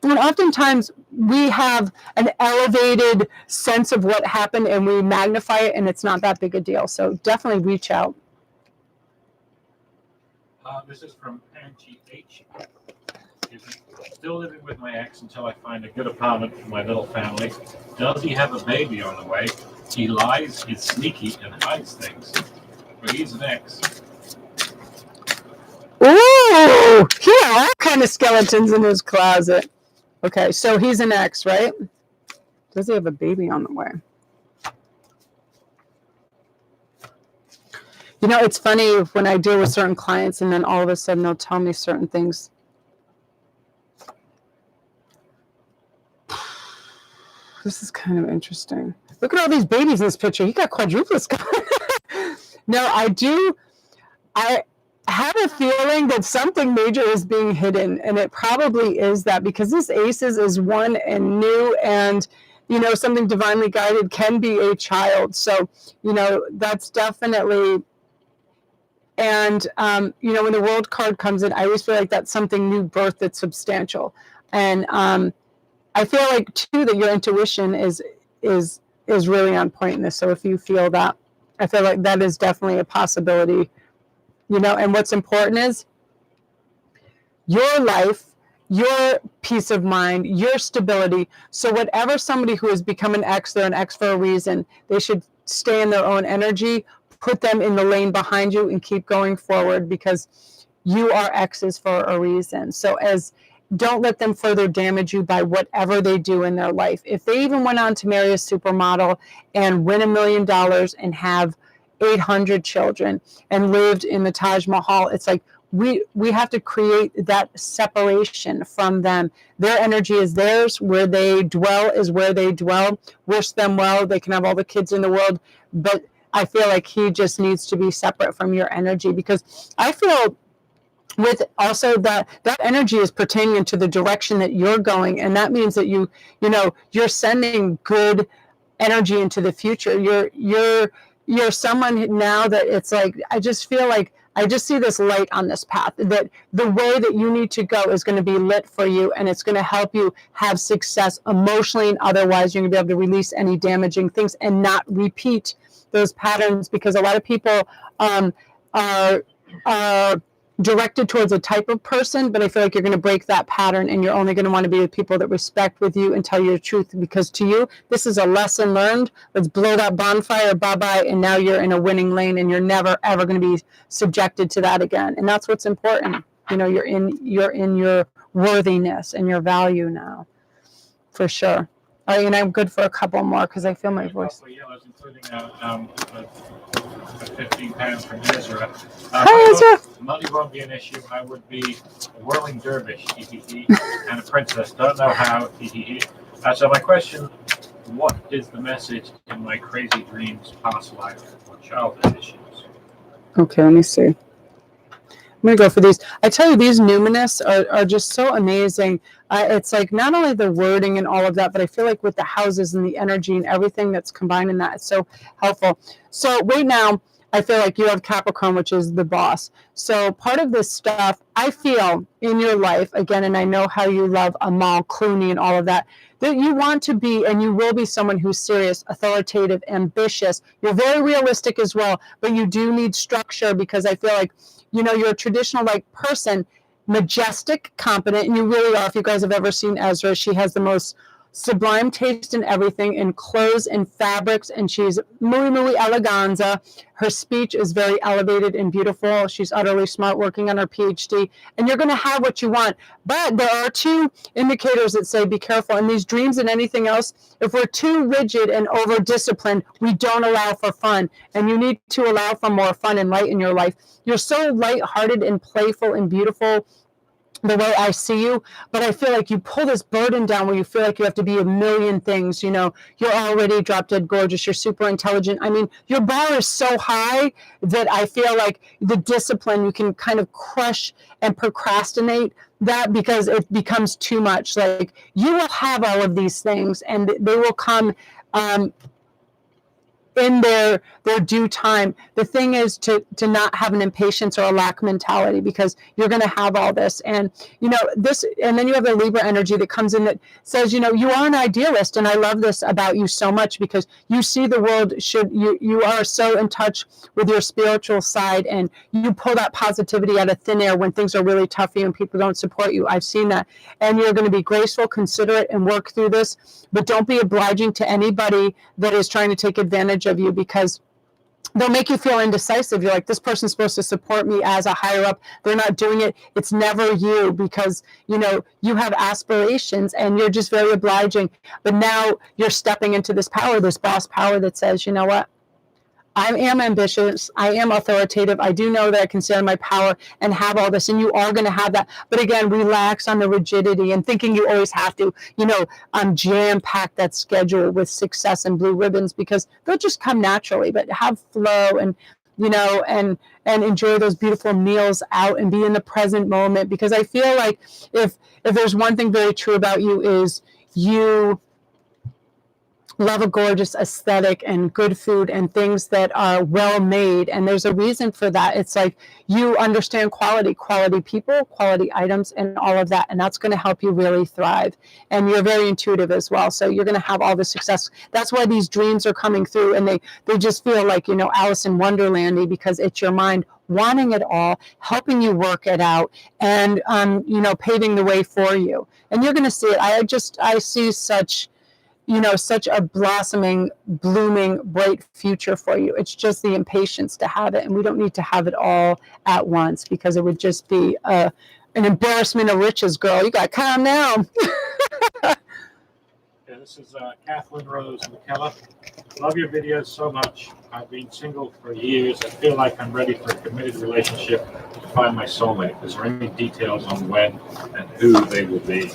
And oftentimes we have an elevated sense of what happened, and we magnify it, and it's not that big a deal. So definitely reach out. This is from Angie H. Still living with my ex until I find a good apartment for my little family. Does he have a baby on the way? He lies, he's sneaky, and hides things. But he's an ex. Ooh, he had all kind of skeletons in his closet. Okay, so he's an ex, right? Does he have a baby on the way? It's funny when I deal with certain clients, and then all of a sudden they'll tell me certain things. This is kind of interesting. Look at all these babies in this picture. He got quadruplets. No, I have a feeling that something major is being hidden, and it probably is that, because this Aces is one and new, and something divinely guided can be a child. So that's definitely, and when the World card comes in, I always feel like that's something new birth that's substantial. And I feel like too that your intuition is really on point in this. So if you feel that, I feel like that is definitely a possibility. And what's important is your life, your peace of mind, your stability. So whatever somebody who has become an ex, they're an ex for a reason. They should stay in their own energy, put them in the lane behind you, and keep going forward, because you are exes for a reason. So don't let them further damage you by whatever they do in their life. If they even went on to marry a supermodel and win $1 million and have 800 children and lived in the Taj Mahal, it's like we have to create that separation from them. Their energy is theirs. Where they dwell is where they dwell. Wish them well. They can have all the kids in the world, but I feel like he just needs to be separate from your energy, because I feel with also that energy is pertaining to the direction that you're going, and that means that you're sending good energy into the future. You're someone now that it's like, I just feel like I just see this light on this path, that the way that you need to go is going to be lit for you, and it's going to help you have success emotionally and otherwise. You're going to be able to release any damaging things and not repeat those patterns, because a lot of people are directed towards a type of person, but I feel like you're going to break that pattern, and you're only going to want to be with people that respect with you and tell you the truth, because to you, this is a lesson learned. Let's blow that bonfire, bye-bye, and now you're in a winning lane, and you're never, ever going to be subjected to that again. And that's what's important. You're in your worthiness and your value now, for sure. All right, and I'm good for a couple more, because I feel my voice. Yellows, including £15 from Ezra. Hi, Ezra. Money won't be an issue. I would be a whirling dervish, and a princess. Don't know how, So my question, what is the message in my crazy dreams, past life, or childhood issues? Okay, let me see. I'm going to go for these. I tell you, these numinous are just so amazing. It's like not only the wording and all of that, but I feel like with the houses and the energy and everything that's combined in that, it's so helpful. So right now, I feel like you have Capricorn, which is the boss. So part of this stuff, I feel in your life, again, and I know how you love Amal Clooney and all of that, that you want to be and you will be someone who's serious, authoritative, ambitious. You're very realistic as well, but you do need structure because I feel like, you know, you're a traditional like person, majestic, competent, and you really are. If you guys have ever seen Ezra, she has the most sublime taste in everything, in clothes and fabrics, and she's muy eleganza. Her speech is very elevated and beautiful. She's utterly smart, working on her PhD, and you're going to have what you want. But there are two indicators that say be careful. In these dreams and anything else, if we're too rigid and over disciplined, we don't allow for fun, and you need to allow for more fun and light in your life. You're so lighthearted and playful and beautiful the way I see you, but I feel like you pull this burden down where you feel like you have to be a million things. You know, you're already drop dead gorgeous, you're super intelligent. I mean, your bar is so high that I feel like the discipline, you can kind of crush and procrastinate that because it becomes too much. Like, you will have all of these things and they will come in their due time. The thing is to not have an impatience or a lack mentality, because you're going to have all this. And you know this, and then you have the Libra energy that comes in that says, you know, you are an idealist, and I love this about you so much because you see the world you are so in touch with your spiritual side, and you pull that positivity out of thin air when things are really tough for you and people don't support you. I've seen that. And you're going to be graceful, considerate, and work through this, but don't be obliging to anybody that is trying to take advantage of you, because they'll make you feel indecisive. You're like, this person's supposed to support me as a higher up. They're not doing it. It's never you, because, you know, you have aspirations and you're just very obliging. But now you're stepping into this power, this boss power that says, you know what? I am ambitious. I am authoritative. I do know that I can stand in my power and have all this, and you are going to have that. But again, relax on the rigidity and thinking you always have to, you know, jam-pack that schedule with success and blue ribbons, because they'll just come naturally. But have flow and, you know, and enjoy those beautiful meals out and be in the present moment, because I feel like if there's one thing very true about you is you love a gorgeous aesthetic and good food and things that are well made. And there's a reason for that. It's like you understand quality people, quality items, and all of that. And that's going to help you really thrive. And you're very intuitive as well. So you're going to have all the success. That's why these dreams are coming through, and they just feel like, you know, Alice in Wonderland-y, because it's your mind wanting it all, helping you work it out, and, you know, paving the way for you. And you're going to see it. I see such, you know, such a blossoming, blooming, bright future for you. It's just the impatience to have it. And we don't need to have it all at once, because it would just be an embarrassment of riches, girl. You got to calm down. Yeah, this is Kathleen Rose McKellar. Love your videos so much. I've been single for years. I feel like I'm ready for a committed relationship to find my soulmate. Is there any details on when and who they will be?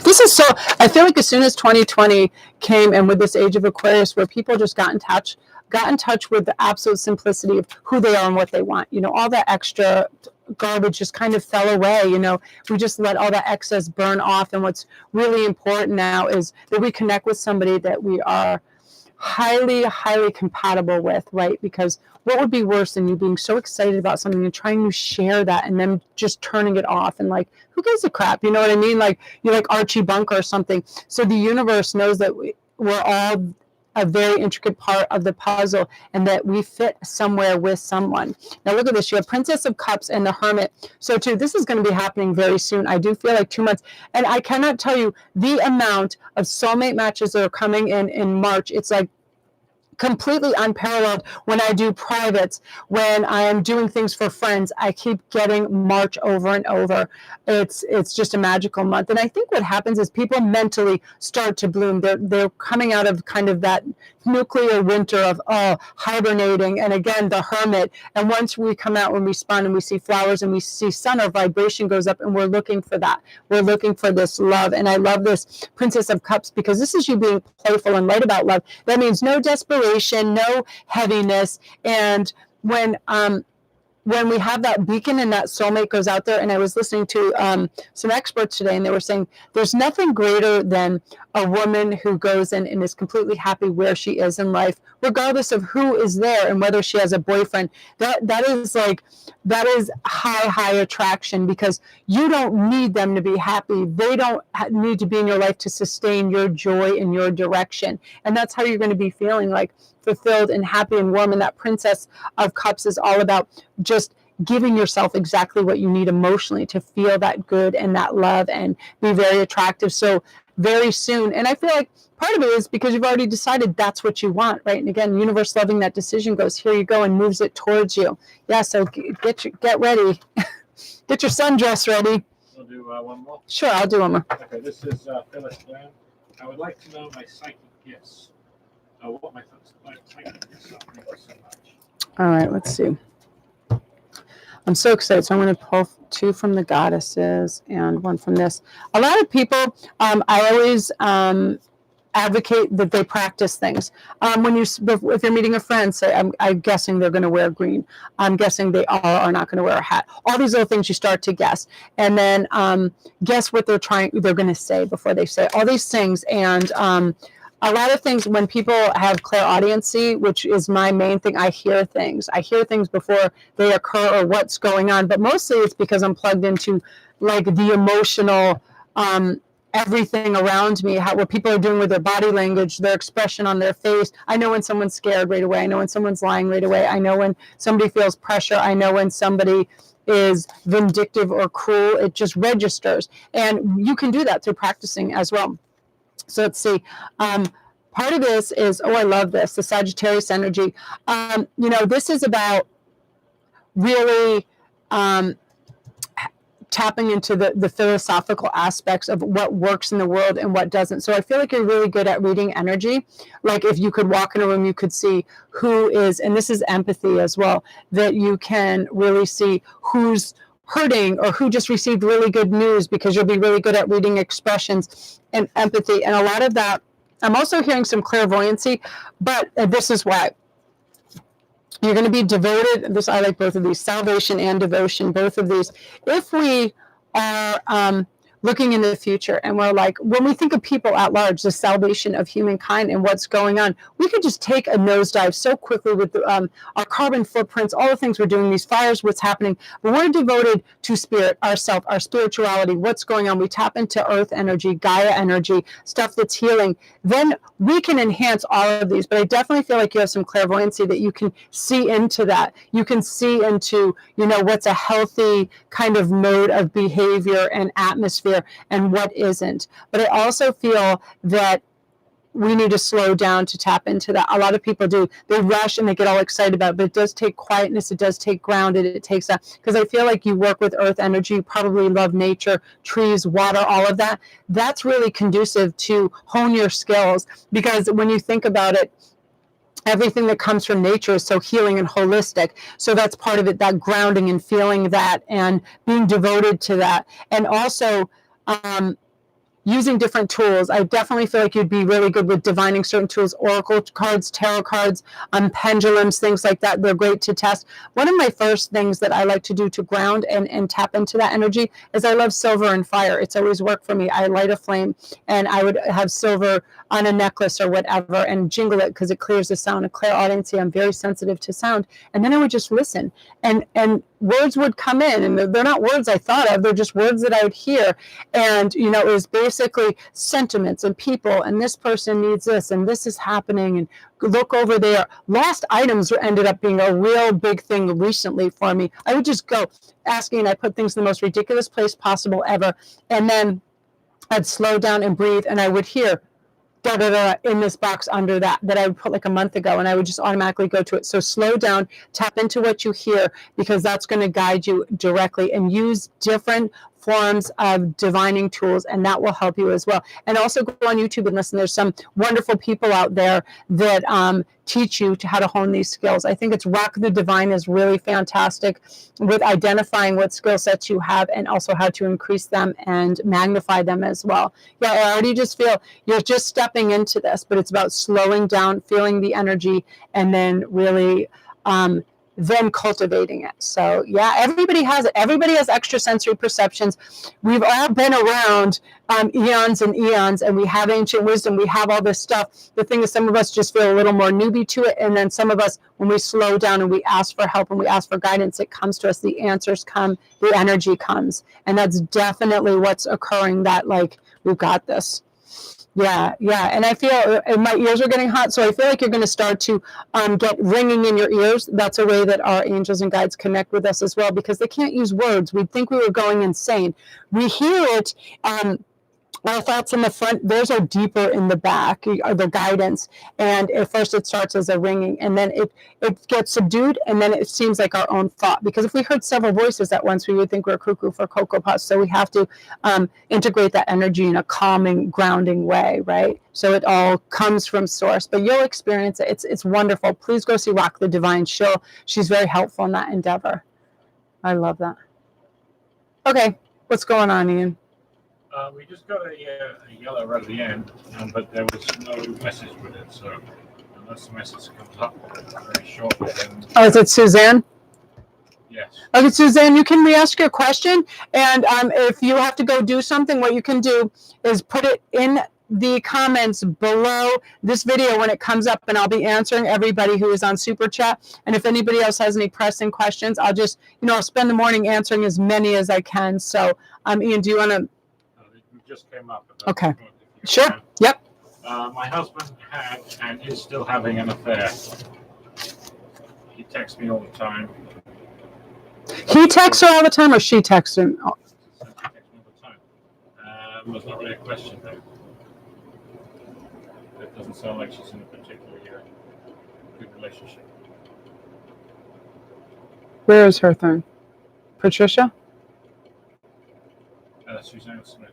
This is so, I feel like as soon as 2020 came, and with this age of Aquarius where people just got in touch with the absolute simplicity of who they are and what they want, you know, all that extra garbage just kind of fell away. You know, we just let all that excess burn off. And what's really important now is that we connect with somebody that we are highly, highly compatible with, right? Because what would be worse than you being so excited about something and trying to share that and then just turning it off and like, who gives a crap? You know what I mean? Like, you're like Archie Bunker or something. So the universe knows that we're all a very intricate part of the puzzle, and that we fit somewhere with someone. Now look at this. You have Princess of Cups and the Hermit. So too, this is going to be happening very soon. I do feel like 2 months. And I cannot tell you the amount of soulmate matches that are coming in March. It's like completely unparalleled. When I do privates, when I am doing things for friends, I keep getting March over and over. It's just a magical month. And I think what happens is people mentally start to bloom. They're coming out of kind of that nuclear winter of hibernating, and again the Hermit. And once we come out, when we spawn and we see flowers and we see sun, our vibration goes up, and we're looking for that. We're looking for this love. And I love this Princess of Cups, because this is you being playful and light about love. That means no desperation, no heaviness. And when when we have that beacon and that soulmate goes out there, and I was listening to some experts today, and they were saying there's nothing greater than a woman who goes in and is completely happy where she is in life, regardless of who is there and whether she has a boyfriend. That is high attraction, because you don't need them to be happy. They don't need to be in your life to sustain your joy in your direction. And that's how you're going to be feeling like fulfilled and happy and warm. And that Princess of Cups is all about just giving yourself exactly what you need emotionally to feel that good and that love and be very attractive. So very soon. And I feel like part of it is because you've already decided that's what you want, right? And again, universe loving that decision goes, here you go, and moves it towards you. Yeah, so get ready. Get your sundress ready. We'll do one more. Sure, I'll do one more. Okay, this is Phyllis Brown. I would like to know my psychic gifts. What my psychic gifts are. Thank you so much. All right, let's see. I'm so excited. So I'm going to pull 2 from the goddesses and 1 from this. A lot of people, I always advocate that they practice things. If you're meeting a friend, say, I'm guessing they're going to wear green. I'm guessing they are not going to wear a hat. All these little things you start to guess, and then guess what they're going to say before they say all these things. And a lot of things, when people have clairaudiency, which is my main thing, I hear things before they occur or what's going on. But mostly it's because I'm plugged into like the emotional everything around me, what people are doing with their body language, their expression on their face. I know when someone's scared right away. I know when someone's lying right away. I know when somebody feels pressure. I know when somebody is vindictive or cruel. It just registers. And you can do that through practicing as well. So let's see. Part of this is, I love this, the Sagittarius energy. This is about really tapping into the philosophical aspects of what works in the world and what doesn't. So I feel like you're really good at reading energy. Like if you could walk in a room, you could see who is, and this is empathy as well, that you can really see who's hurting or who just received really good news, because you'll be really good at reading expressions and empathy. And a lot of that, I'm also hearing some clairvoyancy, but this is why. You're going to be devoted. I like both of these, salvation and devotion, both of these. If we are looking in the future and we're like, when we think of people at large, the salvation of humankind and what's going on, we could just take a nosedive so quickly with our carbon footprints, all the things we're doing, these fires, what's happening. But we're devoted to spirit, ourself, our spirituality, what's going on. We tap into earth energy, Gaia energy, stuff that's healing. Then we can enhance all of these. But I definitely feel like you have some clairvoyancy that you can see into that. You can see into, what's a healthy kind of mode of behavior and atmosphere and what isn't. But I also feel that we need to slow down to tap into that. A lot of people do. They rush and they get all excited about it, but it does take quietness. It does take grounded. It takes that, because I feel like you work with earth energy, you probably love nature, trees, water, all of that. That's really conducive to hone your skills, because when you think about it, everything that comes from nature is so healing and holistic. So that's part of it, that grounding and feeling that and being devoted to that. And also using different tools. I definitely feel like you'd be really good with divining certain tools, oracle cards, tarot cards, pendulums, things like that. They're great to test. One of my first things that I like to do to ground and tap into that energy is I love silver and fire. It's always worked for me. I light a flame and I would have silver on a necklace or whatever and jingle it because it clears the sound. A clairaudience, I'm very sensitive to sound. And then I would just listen and words would come in, and they're not words I thought of, they're just words that I would hear. And, it was basically sentiments and people, and this person needs this, and this is happening, and look over there. Lost items ended up being a real big thing recently for me. I would just go asking, and I put things in the most ridiculous place possible ever. And then I'd slow down and breathe, and I would hear in this box under that I would put like a month ago, and I would just automatically go to it. So slow down, tap into what you hear, because that's going to guide you directly, and use different forms of divining tools, and that will help you as well. And also go on YouTube and listen. There's some wonderful people out there that teach you how to hone these skills. I think it's Rock the Divine is really fantastic with identifying what skill sets you have and also how to increase them and magnify them as well. Yeah, I already just feel you're just stepping into this, but it's about slowing down, feeling the energy, and then really then cultivating it. So yeah, everybody has it. Everybody has extrasensory perceptions. We've all been around eons and eons, and we have ancient wisdom. We have all this stuff. The thing is, some of us just feel a little more newbie to it, and then some of us, when we slow down and we ask for help and we ask for guidance, it comes to us. The answers come, the energy comes, and that's definitely what's occurring. That like we've got this. Yeah, yeah. And I feel my ears are getting hot, so I feel like you're going to start to get ringing in your ears. That's a way that our angels and guides connect with us as well, because they can't use words. We'd think we were going insane. We hear it. Our thoughts in the front, those are deeper in the back, the guidance. And at first it starts as a ringing, and then it gets subdued, and then it seems like our own thought. Because if we heard several voices at once, we would think we're cuckoo for Cocoa Puffs. So we have to integrate that energy in a calming, grounding way, right? So it all comes from source. But you'll experience it. It's wonderful. Please go see Rock the Divine. She's very helpful in that endeavor. I love that. Okay, what's going on, Ian? We just got a yellow right at the end, but there was no message with it. So unless the message comes up very shortly, then... Oh, is it Suzanne? Yes. Okay, Suzanne, you can re-ask your question, and if you have to go do something, what you can do is put it in the comments below this video when it comes up, and I'll be answering everybody who is on Super Chat. And if anybody else has any pressing questions, I'll just, I'll spend the morning answering as many as I can. So, Ian, do you want to... Just came up. Okay. Sure. Yep. My husband had and is still having an affair. He texts me all the time. He texts her all the time, or she texts him? He texts me all the time. That's not really a question, though. It doesn't sound like she's in a particularly good relationship. Where is her thing? Patricia? Suzanne Smith.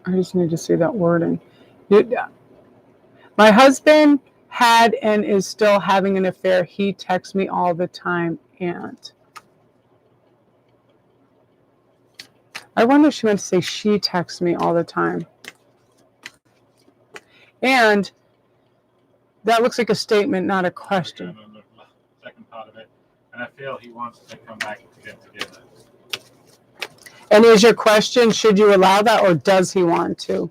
I just need to see that wording. My husband had and is still having an affair. He texts me all the time. And I wonder if she meant to say she texts me all the time. And that looks like a statement, not a question. The second part of it. And I feel he wants to come back to get together. And is your question, should you allow that, or does he want to?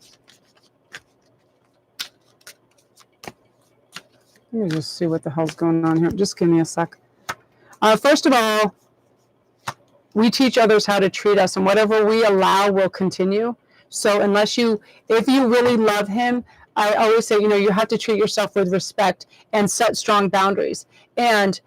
Let me just see what the hell's going on here. Just give me a sec. First of all, we teach others how to treat us, and whatever we allow will continue. So if you really love him, I always say, you have to treat yourself with respect and set strong boundaries. And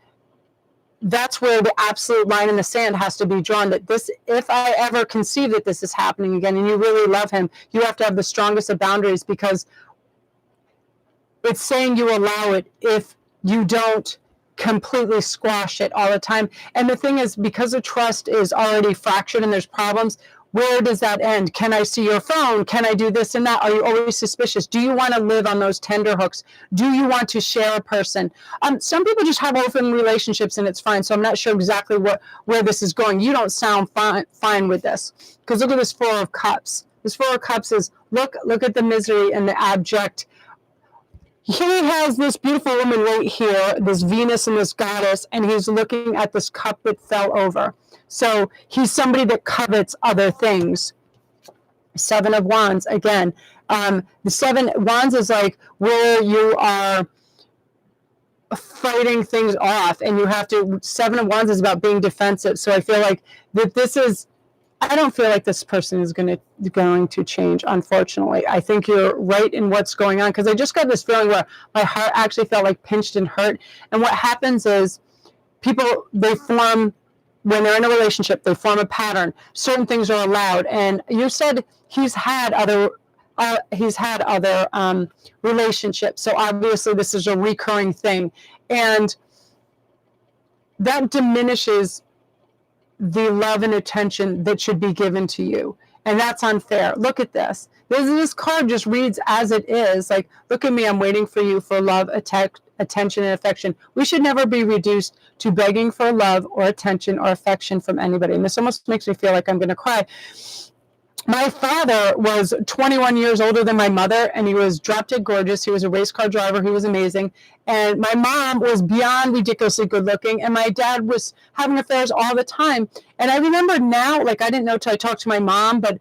that's where the absolute line in the sand has to be drawn, that this, if I ever conceive that this is happening again and you really love him, you have to have the strongest of boundaries, because it's saying you allow it if you don't completely squash it all the time. And the thing is, because the trust is already fractured and there's problems, where does that end? Can I see your phone? Can I do this and that? Are you always suspicious? Do you want to live on those tender hooks? Do you want to share a person? Some people just have open relationships and it's fine. So I'm not sure exactly where this is going. You don't sound fine with this, because look at this Four of Cups. This Four of Cups is, look at the misery and the abject. He has this beautiful woman right here, this Venus and this goddess, and he's looking at this cup that fell over. So he's somebody that covets other things. Seven of Wands, again. The Seven Wands is like where you are fighting things off, and you have to, Seven of Wands is about being defensive. So I feel like that this is, I don't feel like this person is going to change, unfortunately. I think you're right in what's going on, because I just got this feeling where my heart actually felt like pinched and hurt. And what happens is people, they form, when they're in a relationship, they form a pattern. Certain things are allowed. And you said he's had other relationships. So obviously this is a recurring thing. And that diminishes the love and attention that should be given to you. And that's unfair. Look at this. This card just reads as it is. Like, look at me, I'm waiting for you for love, attention, and affection. We should never be reduced to begging for love or attention or affection from anybody. And this almost makes me feel like I'm going to cry. my father was 21 years older than my mother, and he was drop dead gorgeous. He was a race car driver. He was amazing. And my mom was beyond ridiculously good looking, and my dad was having affairs all the time. And I remember now, like, I didn't know till I talked to my mom, but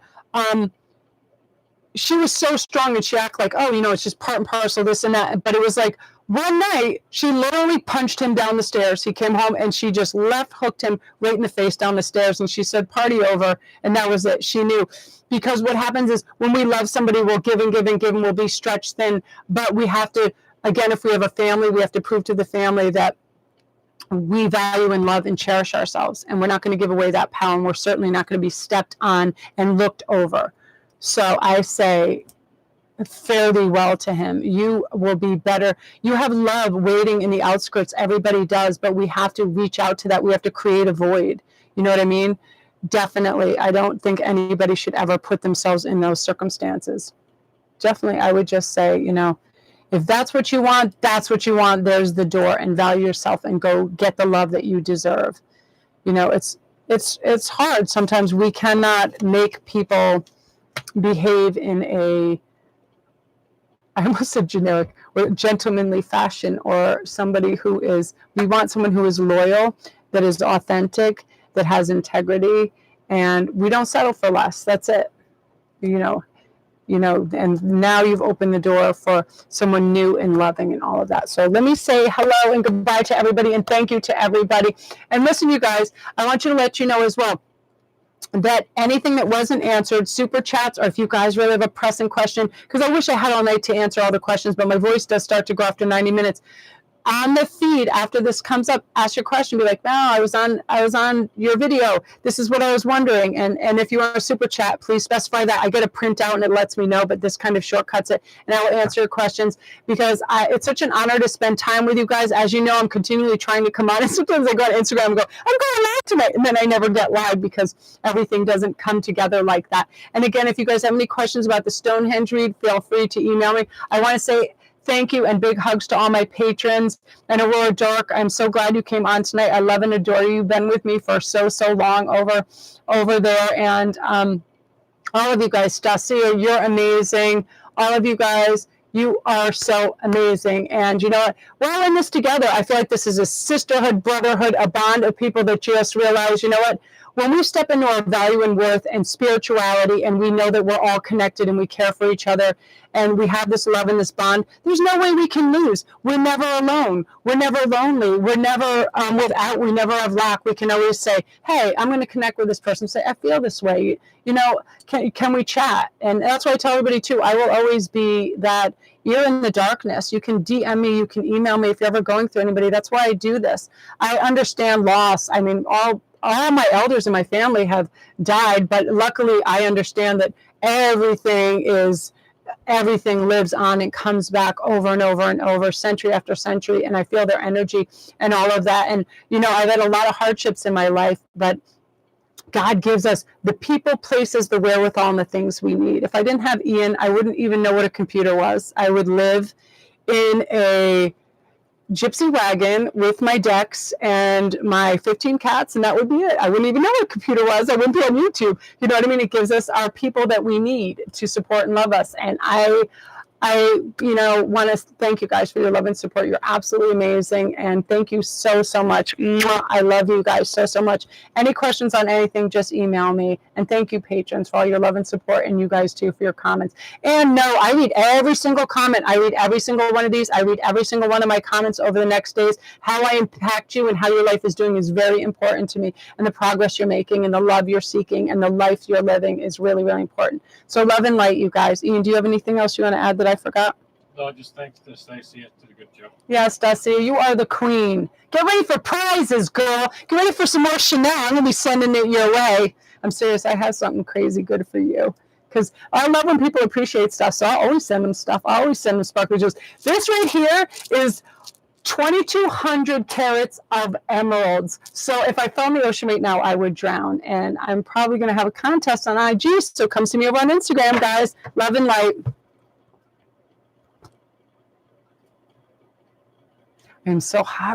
she was so strong, and she acted like, oh, it's just part and parcel, this and that. But it was like one night, she literally punched him down the stairs. He came home, and she just left hooked him right in the face down the stairs. And she said, party over. And that was it. She knew. Because what happens is when we love somebody, we'll give and give and give, and we'll be stretched thin. But we have to, again, if we have a family, we have to prove to the family that we value and love and cherish ourselves. And we're not going to give away that power. And we're certainly not going to be stepped on and looked over. So I say, fare thee well to him. You will be better. You have love waiting in the outskirts. Everybody does, but we have to reach out to that. We have to create a void. You know what I mean? Definitely. I don't think anybody should ever put themselves in those circumstances. Definitely. I would just say, if that's what you want, that's what you want. There's the door, and value yourself and go get the love that you deserve. It's hard. Sometimes we cannot make people behave in a, I almost said generic, or gentlemanly fashion, or we want someone who is loyal, that is authentic, that has integrity, and we don't settle for less. That's it. And now you've opened the door for someone new and loving and all of that. So let me say hello and goodbye to everybody, and thank you to everybody. And listen, you guys, I want to let you know as well that anything that wasn't answered, super chats, or if you guys really have a pressing question, because I wish I had all night to answer all the questions, but my voice does start to go after 90 minutes. On the feed, after this comes up, ask your question. Be like, no, I was on your video. This is what I was wondering. And if you want a super chat, please specify that. I get a printout and it lets me know, but this kind of shortcuts it. And I will answer your questions, because it's such an honor to spend time with you guys. As you know, I'm continually trying to come on. And sometimes I go on Instagram and go, I'm going live tonight. And then I never get live because everything doesn't come together like that. And again, if you guys have any questions about the Stonehenge read, feel free to email me. I want to say thank you and big hugs to all my patrons. And Aurora Dork, I'm so glad you came on tonight. I love and adore you. You've been with me for so long over there. And all of you guys, Stacia, you're amazing. All of you guys, you are so amazing. And you know what? We're all in this together. I feel like this is a sisterhood, brotherhood, a bond of people that just realize, you know what? When we step into our value and worth and spirituality, and we know that we're all connected and we care for each other, and we have this love and this bond, there's no way we can lose. We're never alone. We're never lonely. We're never without. We never have lack. We can always say, hey, I'm going to connect with this person. Say, I feel this way. Can we chat? And that's why I tell everybody too, I will always be that ear in the darkness. You can DM me. You can email me if you're ever going through anybody. That's why I do this. I understand loss. I mean, all my elders in my family have died, but luckily I understand that everything lives on and comes over and over and over, century after century, and I feel their energy and all of that. And I've had a lot of hardships in my life, but God gives us the people, places, the wherewithal, and the things we need. If I didn't have Ian, I wouldn't even know what a computer was. I would live in a gypsy wagon with my decks and my 15 cats, and that would be it. I wouldn't even know what a computer was. I wouldn't be on YouTube. You know what I mean? It gives us our people that we need to support and love us. And I want to thank you guys for your love and support. You're absolutely amazing. And thank you so much. Mwah. I love you guys so much. Any questions on anything, just email me. And thank you, patrons, for all your love and support, and you guys too for your comments. And no, I read every single comment. I read every single one of these. I read every single one of my comments over the next days. How I impact you and how your life is doing is very important to me. And the progress you're making and the love you're seeking and the life you're living is really, really important. So love and light, you guys. Ian, do you have anything else you want to add that I forgot? No, just thanks to Stacey. Did a good job. Yes, Stacia, you are the queen. Get ready for prizes, girl. Get ready for some more Chanel. I'm going to be sending it your way. I'm serious. I have something crazy good for you. Because I love when people appreciate stuff, so I always send them stuff. I always send them sparkly jewels. This right here is 2,200 carats of emeralds. So if I fell in the ocean right now, I would drown. And I'm probably going to have a contest on IG, so come see me over on Instagram, guys. Love and light. I'm so hot